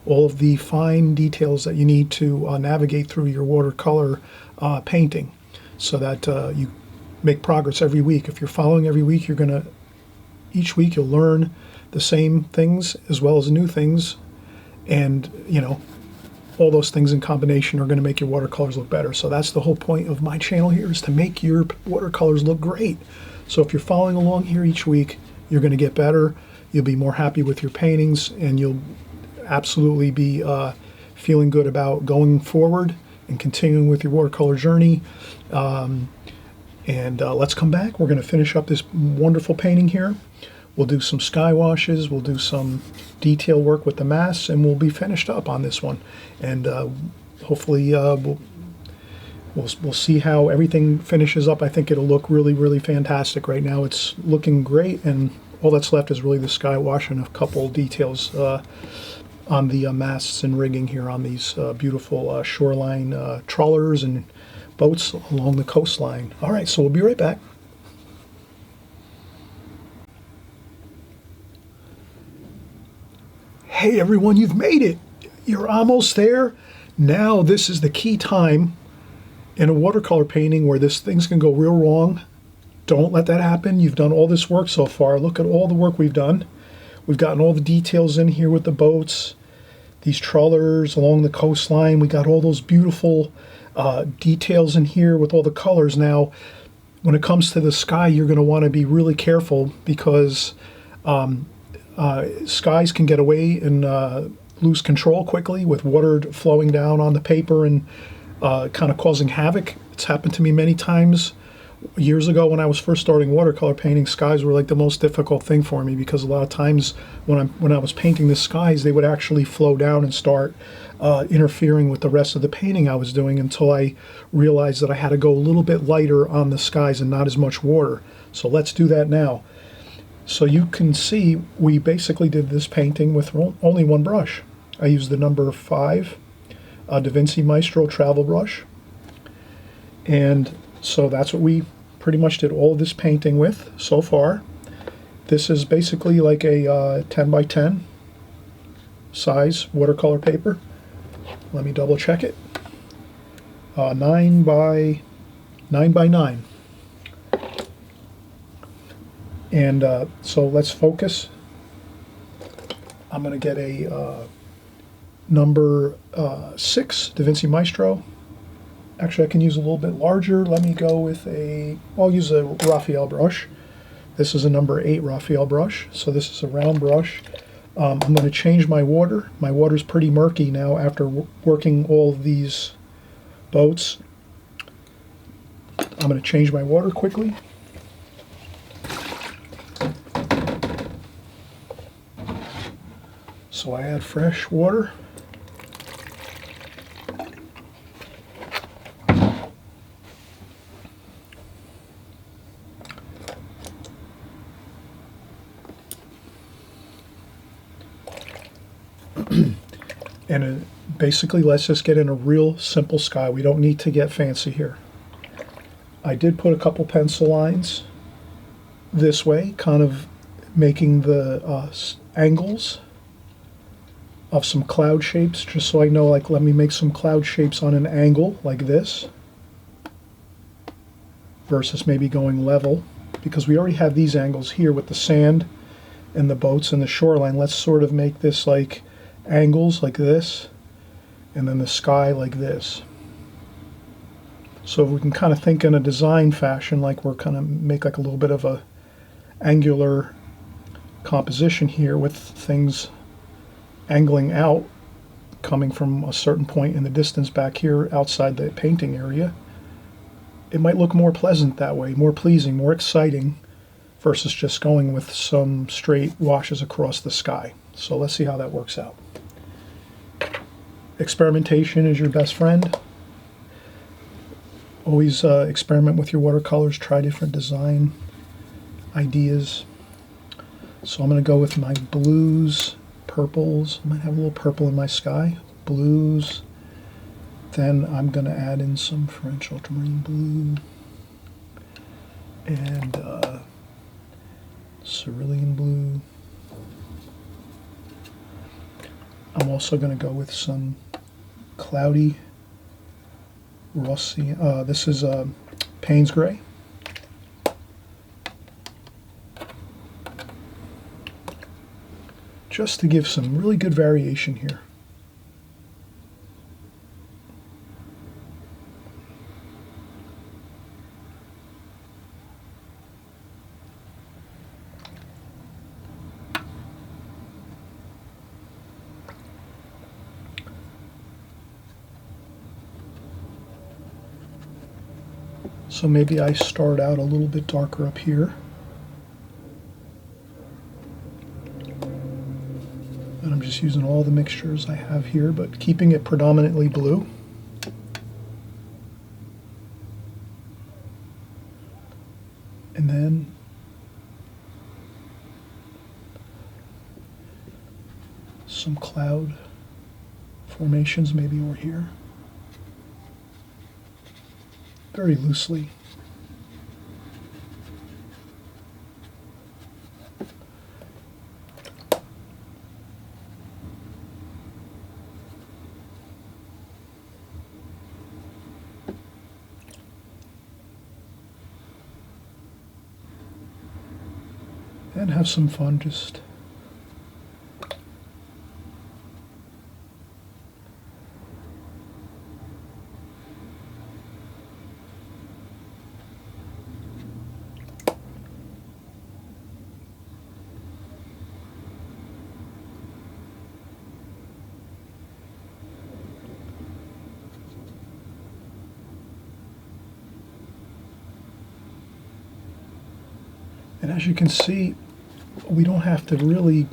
all of the fine details that you need to navigate through your watercolor painting, so that you make progress every week. If you're following every week, each week you'll learn the same things as well as new things, and all those things in combination are going to make your watercolors look better. So that's the whole point of my channel here, is to make your watercolors look great. So if you're following along here each week, you're going to get better, you'll be more happy with your paintings, and you'll absolutely be feeling good about going forward and continuing with your watercolor journey. Let's come back. We're going to finish up this wonderful painting here. We'll do some sky washes, we'll do some detail work with the masks, and we'll be finished up on this one. And hopefully we'll see how everything finishes up. I think it'll look really, really fantastic. Right now it's looking great, and all that's left is really the sky wash and a couple details on the masts and rigging here on these beautiful shoreline trawlers and boats along the coastline. All right, so we'll be right back. Hey everyone, you've made it. You're almost there. Now this is the key time in a watercolor painting where things can go real wrong. Don't let that happen. You've done all this work so far. Look at all the work we've done. We've gotten all the details in here with the boats, these trawlers along the coastline. We got all those beautiful details in here with all the colors. Now, when it comes to the sky, you're going to want to be really careful, because skies can get away and lose control quickly with water flowing down on the paper and kind of causing havoc. It's happened to me many times Years ago, when I was first starting watercolor painting, skies were like the most difficult thing for me, because a lot of times when I was painting the skies, they would actually flow down and start interfering with the rest of the painting I was doing, until I realized that I had to go a little bit lighter on the skies and not as much water. So let's do that now. So you can see we basically did this painting with only one brush. I used the number 5 Da Vinci Maestro travel brush, and so that's what we pretty much did all of this painting with so far. This is basically like a 10 by 10 size watercolor paper. Let me double check it. 9 by 9. And so let's focus. I'm going to get a number 6 Da Vinci Maestro. Actually, I can use a little bit larger. Let me go with I'll use a Raphael brush. This is a number 8 Raphael brush. So this is a round brush. I'm going to change my water. My water's pretty murky now after working all of these boats. I'm going to change my water quickly. So I add fresh water. And basically, let's just get in a real simple sky. We don't need to get fancy here. I did put a couple pencil lines this way, kind of making the angles of some cloud shapes, just so I know, like, let me make some cloud shapes on an angle like this, versus maybe going level, because we already have these angles here with the sand and the boats and the shoreline. Let's sort of make this like angles like this, and then the sky like this. So we can kind of think in a design fashion, like we're kind of make like a little bit of a angular composition here, with things angling out, coming from a certain point in the distance back here outside the painting area. It might look more pleasant that way, more pleasing, more exciting, versus just going with some straight washes across the sky. So let's see how that works out. Experimentation is your best friend. Always experiment with your watercolors, try different design ideas. So I'm going to go with my blues, purples. I might have a little purple in my sky. Blues. Then I'm going to add in some French ultramarine blue and cerulean blue. I'm also going to go with some cloudy Rossi. This is Payne's Gray. Just to give some really good variation here. So maybe I start out a little bit darker up here. And I'm just using all the mixtures I have here, but keeping it predominantly blue. And then some cloud formations maybe over here. Very loosely. And have some fun just And as you can see, we don't have to really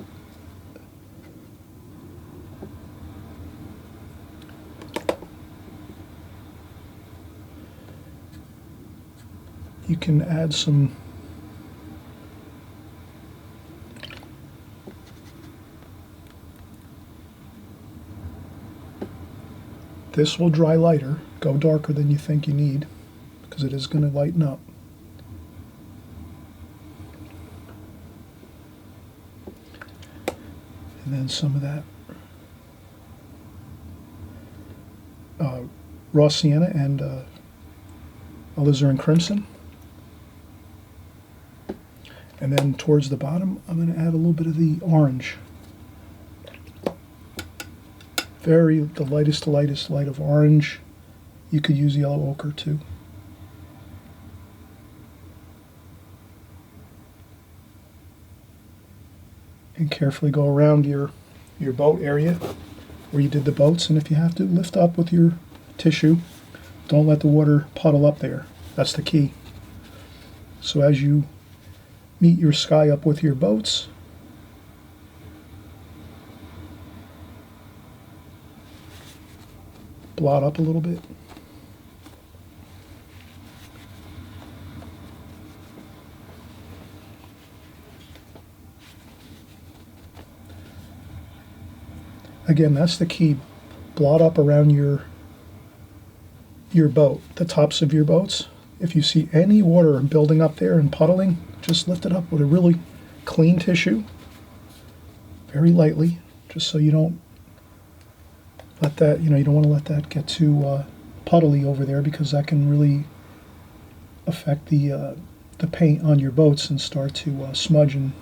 you can add some this will dry lighter, go darker than you think you need, because it is going to lighten up. And then some of that raw sienna and alizarin crimson. And then towards the bottom, I'm going to add a little bit of the orange. The lightest light of orange. You could use yellow ochre too. And carefully go around your boat area where you did the boats, and if you have to, lift up with your tissue. Don't let the water puddle up there. That's the key. So as you meet your sky up with your boats, blot up a little bit. Again, that's the key. Blot up around your boat, the tops of your boats. If you see any water building up there and puddling, just lift it up with a really clean tissue, very lightly, just so you don't let that, you don't want to let that get too puddly over there, because that can really affect the paint on your boats and start to smudge and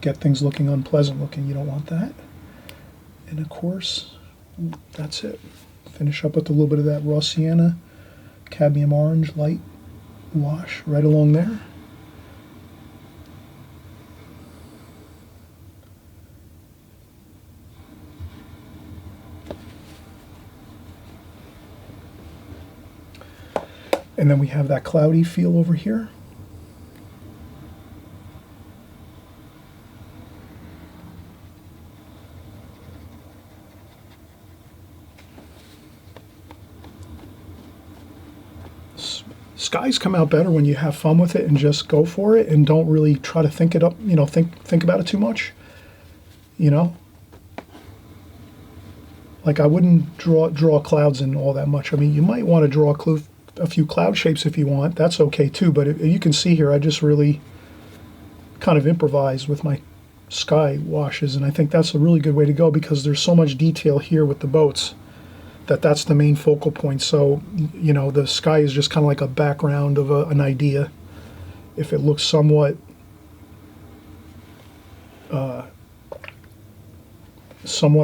get things looking unpleasant looking. You don't want that. And of course, that's it. Finish up with a little bit of that raw sienna, cadmium orange light wash right along there. And then we have that cloudy feel over here. Skies come out better when you have fun with it and just go for it and don't really try to think it up, think about it too much. Like I wouldn't draw clouds in all that much. I mean, you might want to draw a few cloud shapes if you want. That's okay too, but you can see here I just really kind of improvised with my sky washes, and I think that's a really good way to go, because there's so much detail here with the boats that's the main focal point. So the sky is just kind of like a background of an idea. If it looks somewhat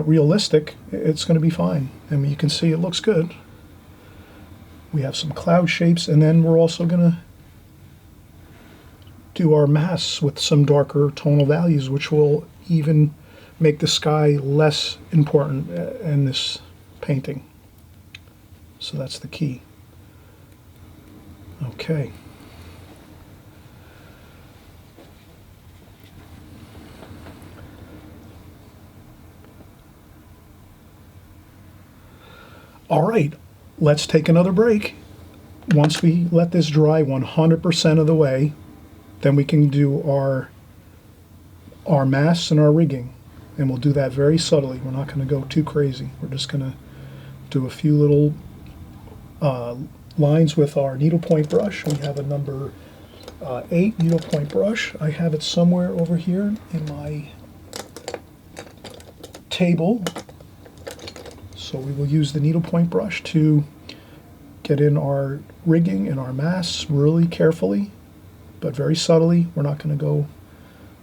realistic, it's going to be fine. I mean, you can see it looks good. We have some cloud shapes, and then we're also going to do our masts with some darker tonal values, which will even make the sky less important in this painting. So that's the key. Okay. All right, let's take another break. Once we let this dry 100% of the way, then we can do our masts and our rigging. And we'll do that very subtly. We're not going to go too crazy. We're just going to do a few little lines with our needlepoint brush. We have a number 8 needlepoint brush. I have it somewhere over here in my table. So we will use the needlepoint brush to get in our rigging and our masts really carefully, but very subtly. We're not going to go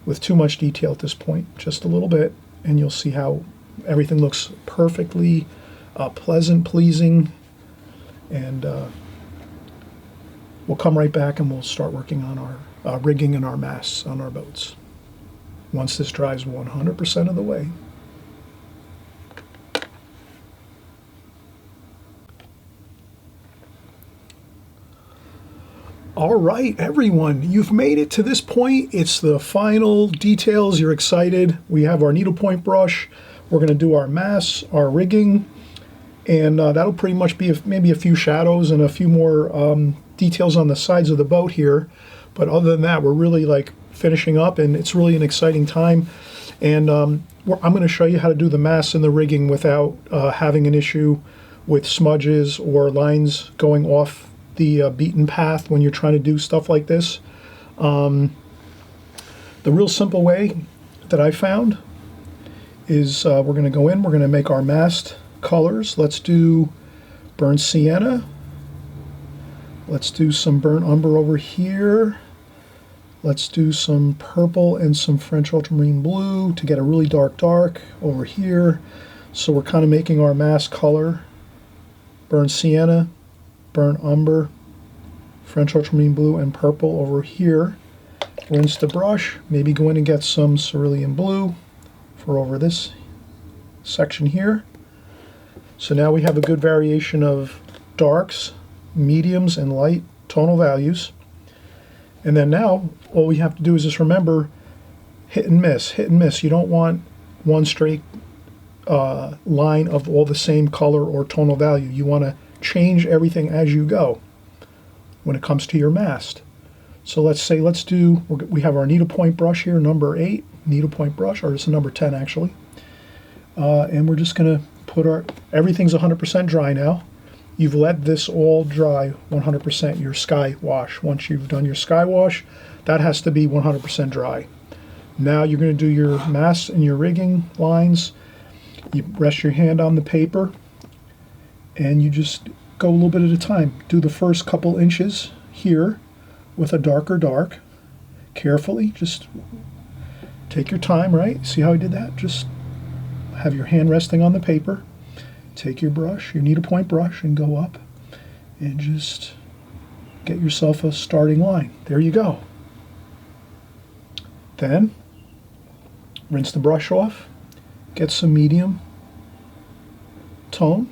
with too much detail at this point, just a little bit, and you'll see how everything looks perfectly pleasant, pleasing, and we'll come right back and we'll start working on our rigging and our masts on our boats once this dries 100% of the way. All right, everyone, you've made it to this point. It's the final details. You're excited. We have our needlepoint brush. We're going to do our mass, our rigging, and that'll pretty much be maybe a few shadows and a few more details on the sides of the boat here. But other than that, we're really like finishing up, and it's really an exciting time. And I'm going to show you how to do the mass and the rigging without having an issue with smudges or lines going off the beaten path when you're trying to do stuff like this. The real simple way that I found is we're going to go in, we're going to make our masked colors. Let's do burnt sienna. Let's do some burnt umber over here. Let's do some purple and some French ultramarine blue to get a really dark over here. So we're kind of making our masked color. Burnt sienna, burnt umber, French ultramarine blue, and purple over here. Rinse the brush, maybe go in and get some cerulean blue for over this section here. So now we have a good variation of darks, mediums, and light tonal values. And then now all we have to do is just remember hit and miss, hit and miss. You don't want one straight line of all the same color or tonal value. You want to change everything as you go when it comes to your mast. So let's say we have our needlepoint brush here, number 8 needlepoint brush, or it's number 10 actually, and we're just going to put everything's 100% dry now. You've let this all dry 100%, your sky wash. Once you've done your sky wash, that has to be 100% dry. Now you're going to do your mass and your rigging lines. You rest your hand on the paper and you just go a little bit at a time. Do the first couple inches here with a darker dark. Carefully, just take your time, right? See how I did that? Just have your hand resting on the paper. Take your brush, your needlepoint brush, and go up and just get yourself a starting line. There you go. Then rinse the brush off, get some medium tone.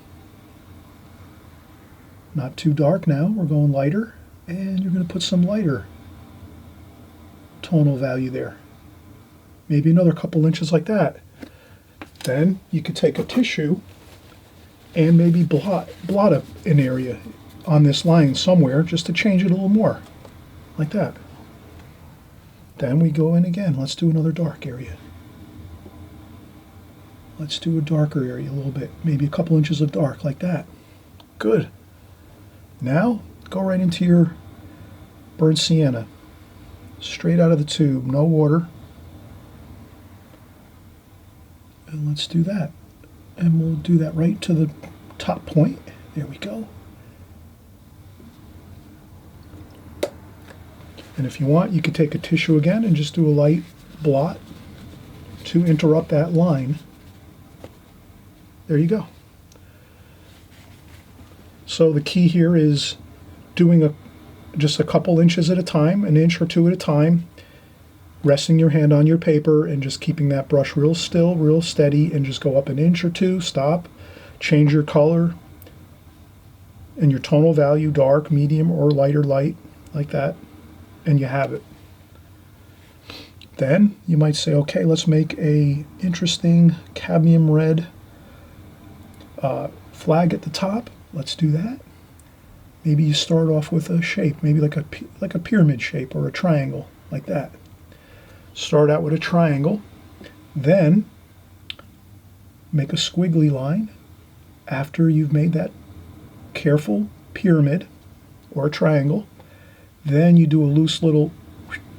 Not too dark now, we're going lighter, and you're going to put some lighter tonal value there. Maybe another couple inches like that. Then you could take a tissue and maybe blot an area on this line somewhere just to change it a little more, like that. Then we go in again. Let's do another dark area. Let's do a darker area a little bit, maybe a couple inches of dark, like that. Good. Now, go right into your burnt sienna. Straight out of the tube, no water. And let's do that. And we'll do that right to the top point. There we go. And if you want, you could take a tissue again and just do a light blot to interrupt that line. There you go. So the key here is doing just a couple inches at a time, an inch or two at a time, resting your hand on your paper and just keeping that brush real still, real steady, and just go up an inch or two, stop, change your color and your tonal value, dark, medium, or lighter light, like that, and you have it. Then you might say, okay, let's make a interesting cadmium red flag at the top. Let's do that. Maybe you start off with a shape, maybe like a pyramid shape or a triangle, like that. Start out with a triangle, then make a squiggly line after you've made that careful pyramid or a triangle. Then you do a loose little,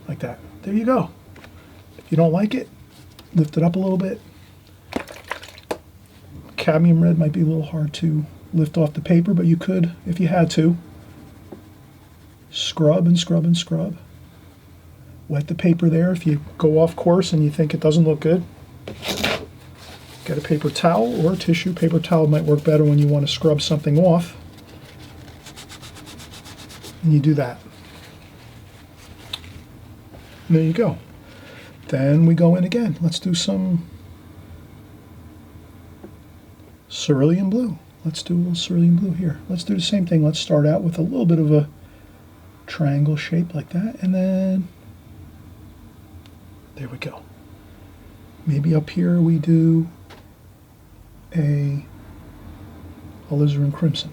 like that. There you go. If you don't like it, lift it up a little bit. Cadmium red might be a little hard to lift off the paper, but you could, if you had to. Scrub and scrub and scrub. Wet the paper there if you go off course and you think it doesn't look good. Get a paper towel or a tissue. Paper towel might work better when you want to scrub something off. And you do that. And there you go. Then we go in again. Let's do some cerulean blue. Let's do a little cerulean blue here. Let's do the same thing. Let's start out with a little bit of a triangle shape like that, and then there we go. Maybe up here we do a alizarin crimson.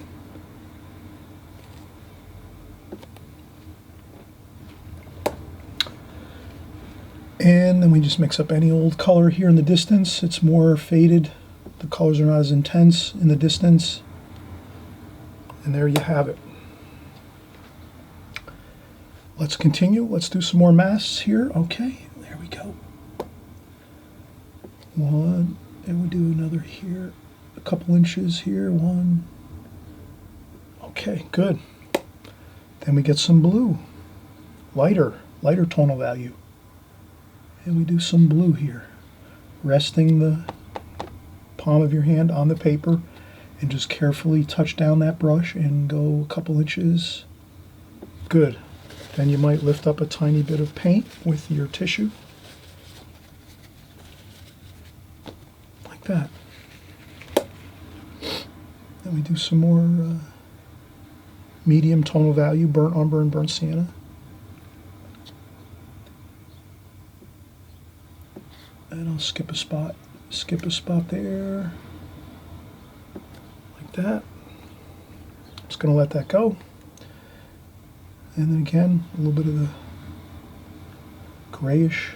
And then we just mix up any old color here in the distance. It's more faded. The colors are not as intense in the distance. And there you have it. Let's continue. Let's do some more masks here. Okay, there we go. One, and we do another here. A couple inches here. One. Okay, good. Then we get some blue. Lighter tonal value. And we do some blue here, resting the palm of your hand on the paper and just carefully touch down that brush and go a couple inches. Good. Then you might lift up a tiny bit of paint with your tissue, like that. Then we do some more medium tonal value, burnt umber and burnt sienna. And I'll skip a spot there, like that. Just going to let that go. And then again, a little bit of the grayish.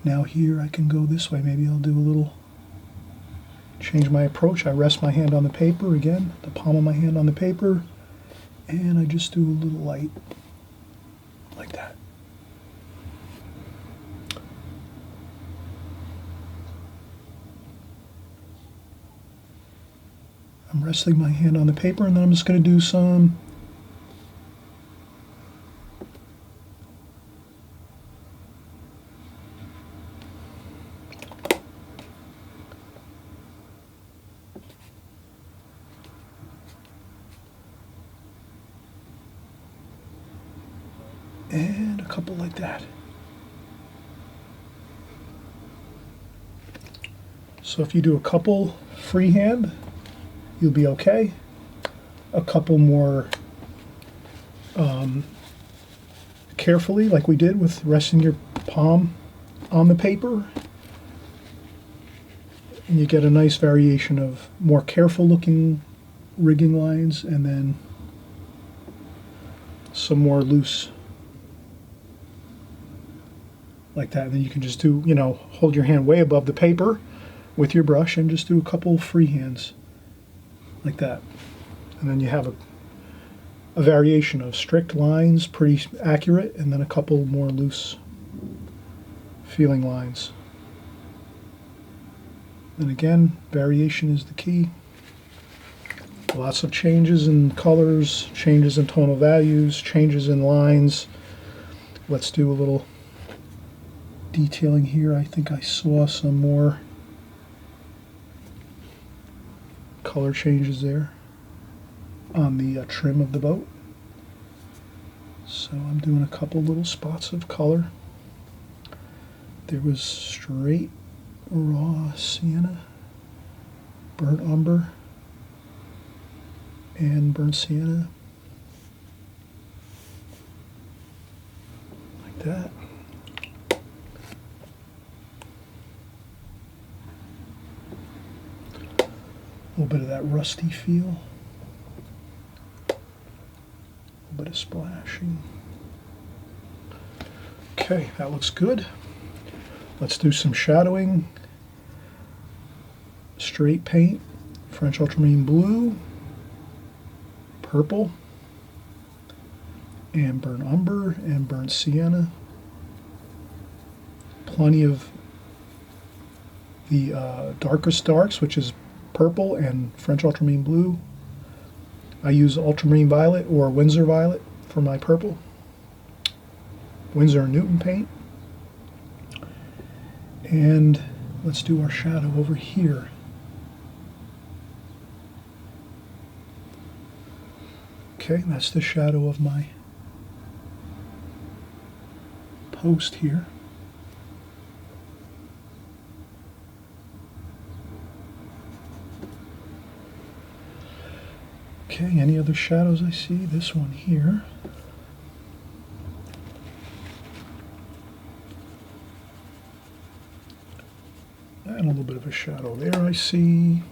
Now here I can go this way. Maybe I'll do a little, change my approach. I rest my hand on the paper again, the palm of my hand on the paper, and I just do a little light, like that. I'm resting my hand on the paper, and then I'm just going to do some and a couple like that. So if you do a couple freehand, you'll be okay. A couple more carefully, like we did with resting your palm on the paper, and you get a nice variation of more careful looking rigging lines and then some more loose, like that. And then you can just do, hold your hand way above the paper with your brush and just do a couple freehands, like that. And then you have a variation of strict lines, pretty accurate, and then a couple more loose feeling lines. And again, variation is the key. Lots of changes in colors, changes in tonal values, changes in lines. Let's do a little detailing here. I think I saw some more color changes there on the trim of the boat. So I'm doing a couple little spots of color. There was straight raw sienna, burnt umber, and burnt sienna, like that. A little bit of that rusty feel, a little bit of splashing. Okay, that looks good. Let's do some shadowing. Straight paint, French ultramarine blue, purple, and burnt umber and burnt sienna. Plenty of the darkest darks, which is purple and French ultramarine blue. I use ultramarine violet or Winsor violet for my purple. Winsor and Newton paint. And let's do our shadow over here. Okay, that's the shadow of my post here. Okay, any other shadows I see? This one here. shadow there I see.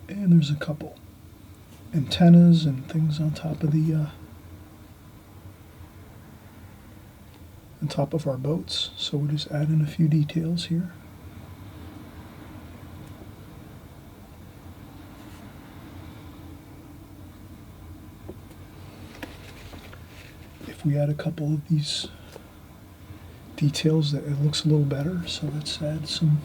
And there's a couple antennas and things on top of the on top of our boats. So we'll just add in a few details here. If we add a couple of these details, that it looks a little better. So let's add some.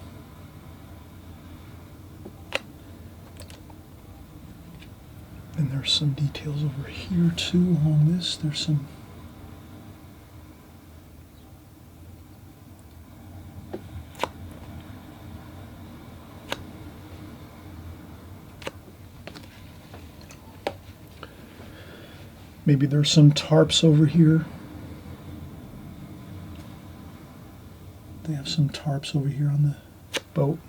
And there's some details over here too along this. There's some maybe there's some tarps over here. They have some tarps over here on the boat.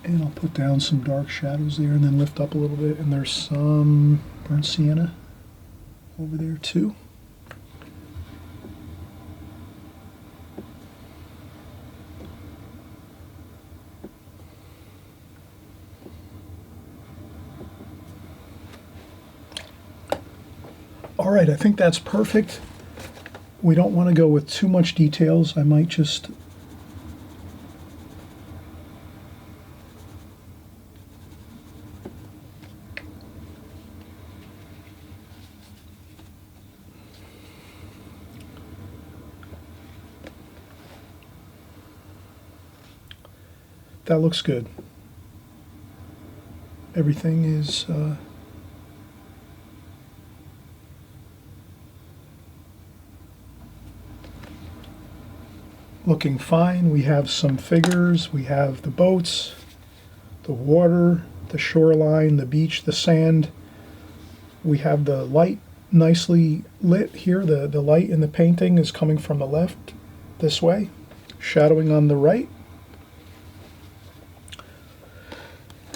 And I'll put down some dark shadows there and then lift up a little bit. And there's some burnt sienna over there too. All right, I think that's perfect. We don't want to go with too much details. I might just that looks good. Everything is looking fine. We have some figures. We have the boats, the water, the shoreline, the beach, the sand. We have the light nicely lit here. The light in the painting is coming from the left this way, shadowing on the right.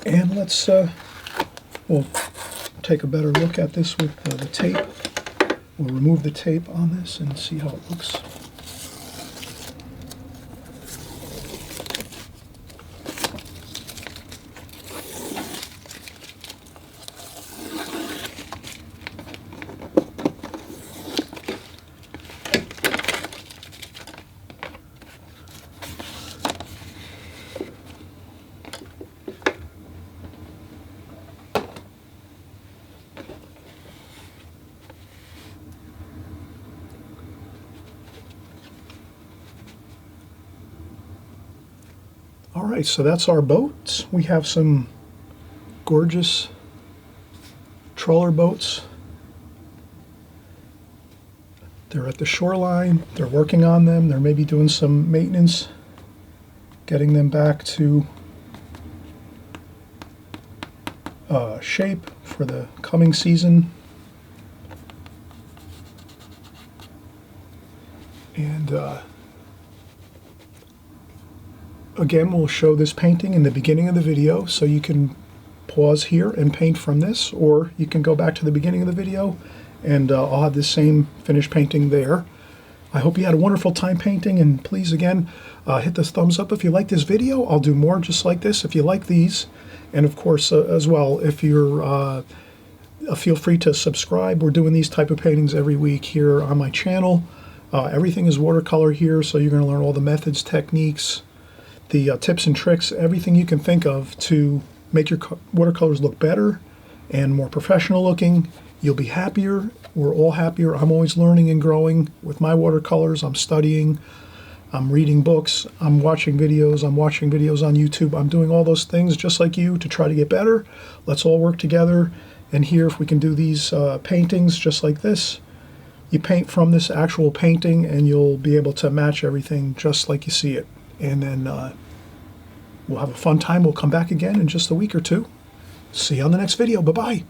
And let's we'll take a better look at this with the tape. We'll remove the tape on this and see how it looks. All right, so that's our boats. We have some gorgeous trawler boats. They're at the shoreline. They're working on them. They're maybe doing some maintenance, getting them back to shape for the coming season. And again, we'll show this painting in the beginning of the video, so you can pause here and paint from this, or you can go back to the beginning of the video and I'll have the same finished painting there. I hope you had a wonderful time painting, and please again hit the thumbs up if you like this video. I'll do more just like this if you like these, and of course as well, if you're feel free to subscribe. We're doing these type of paintings every week here on my channel. Everything is watercolor here, so you're going to learn all the methods, techniques, the tips and tricks, everything you can think of to make your watercolors look better and more professional looking. You'll be happier. We're all happier. I'm always learning and growing with my watercolors. I'm studying. I'm reading books, I'm watching videos on YouTube. I'm doing all those things just like you to try to get better. Let's all work together. And here, if we can do these paintings just like this, you paint from this actual painting and you'll be able to match everything just like you see it. And then we'll have a fun time. We'll come back again in just a week or two. See you on the next video. Bye-bye.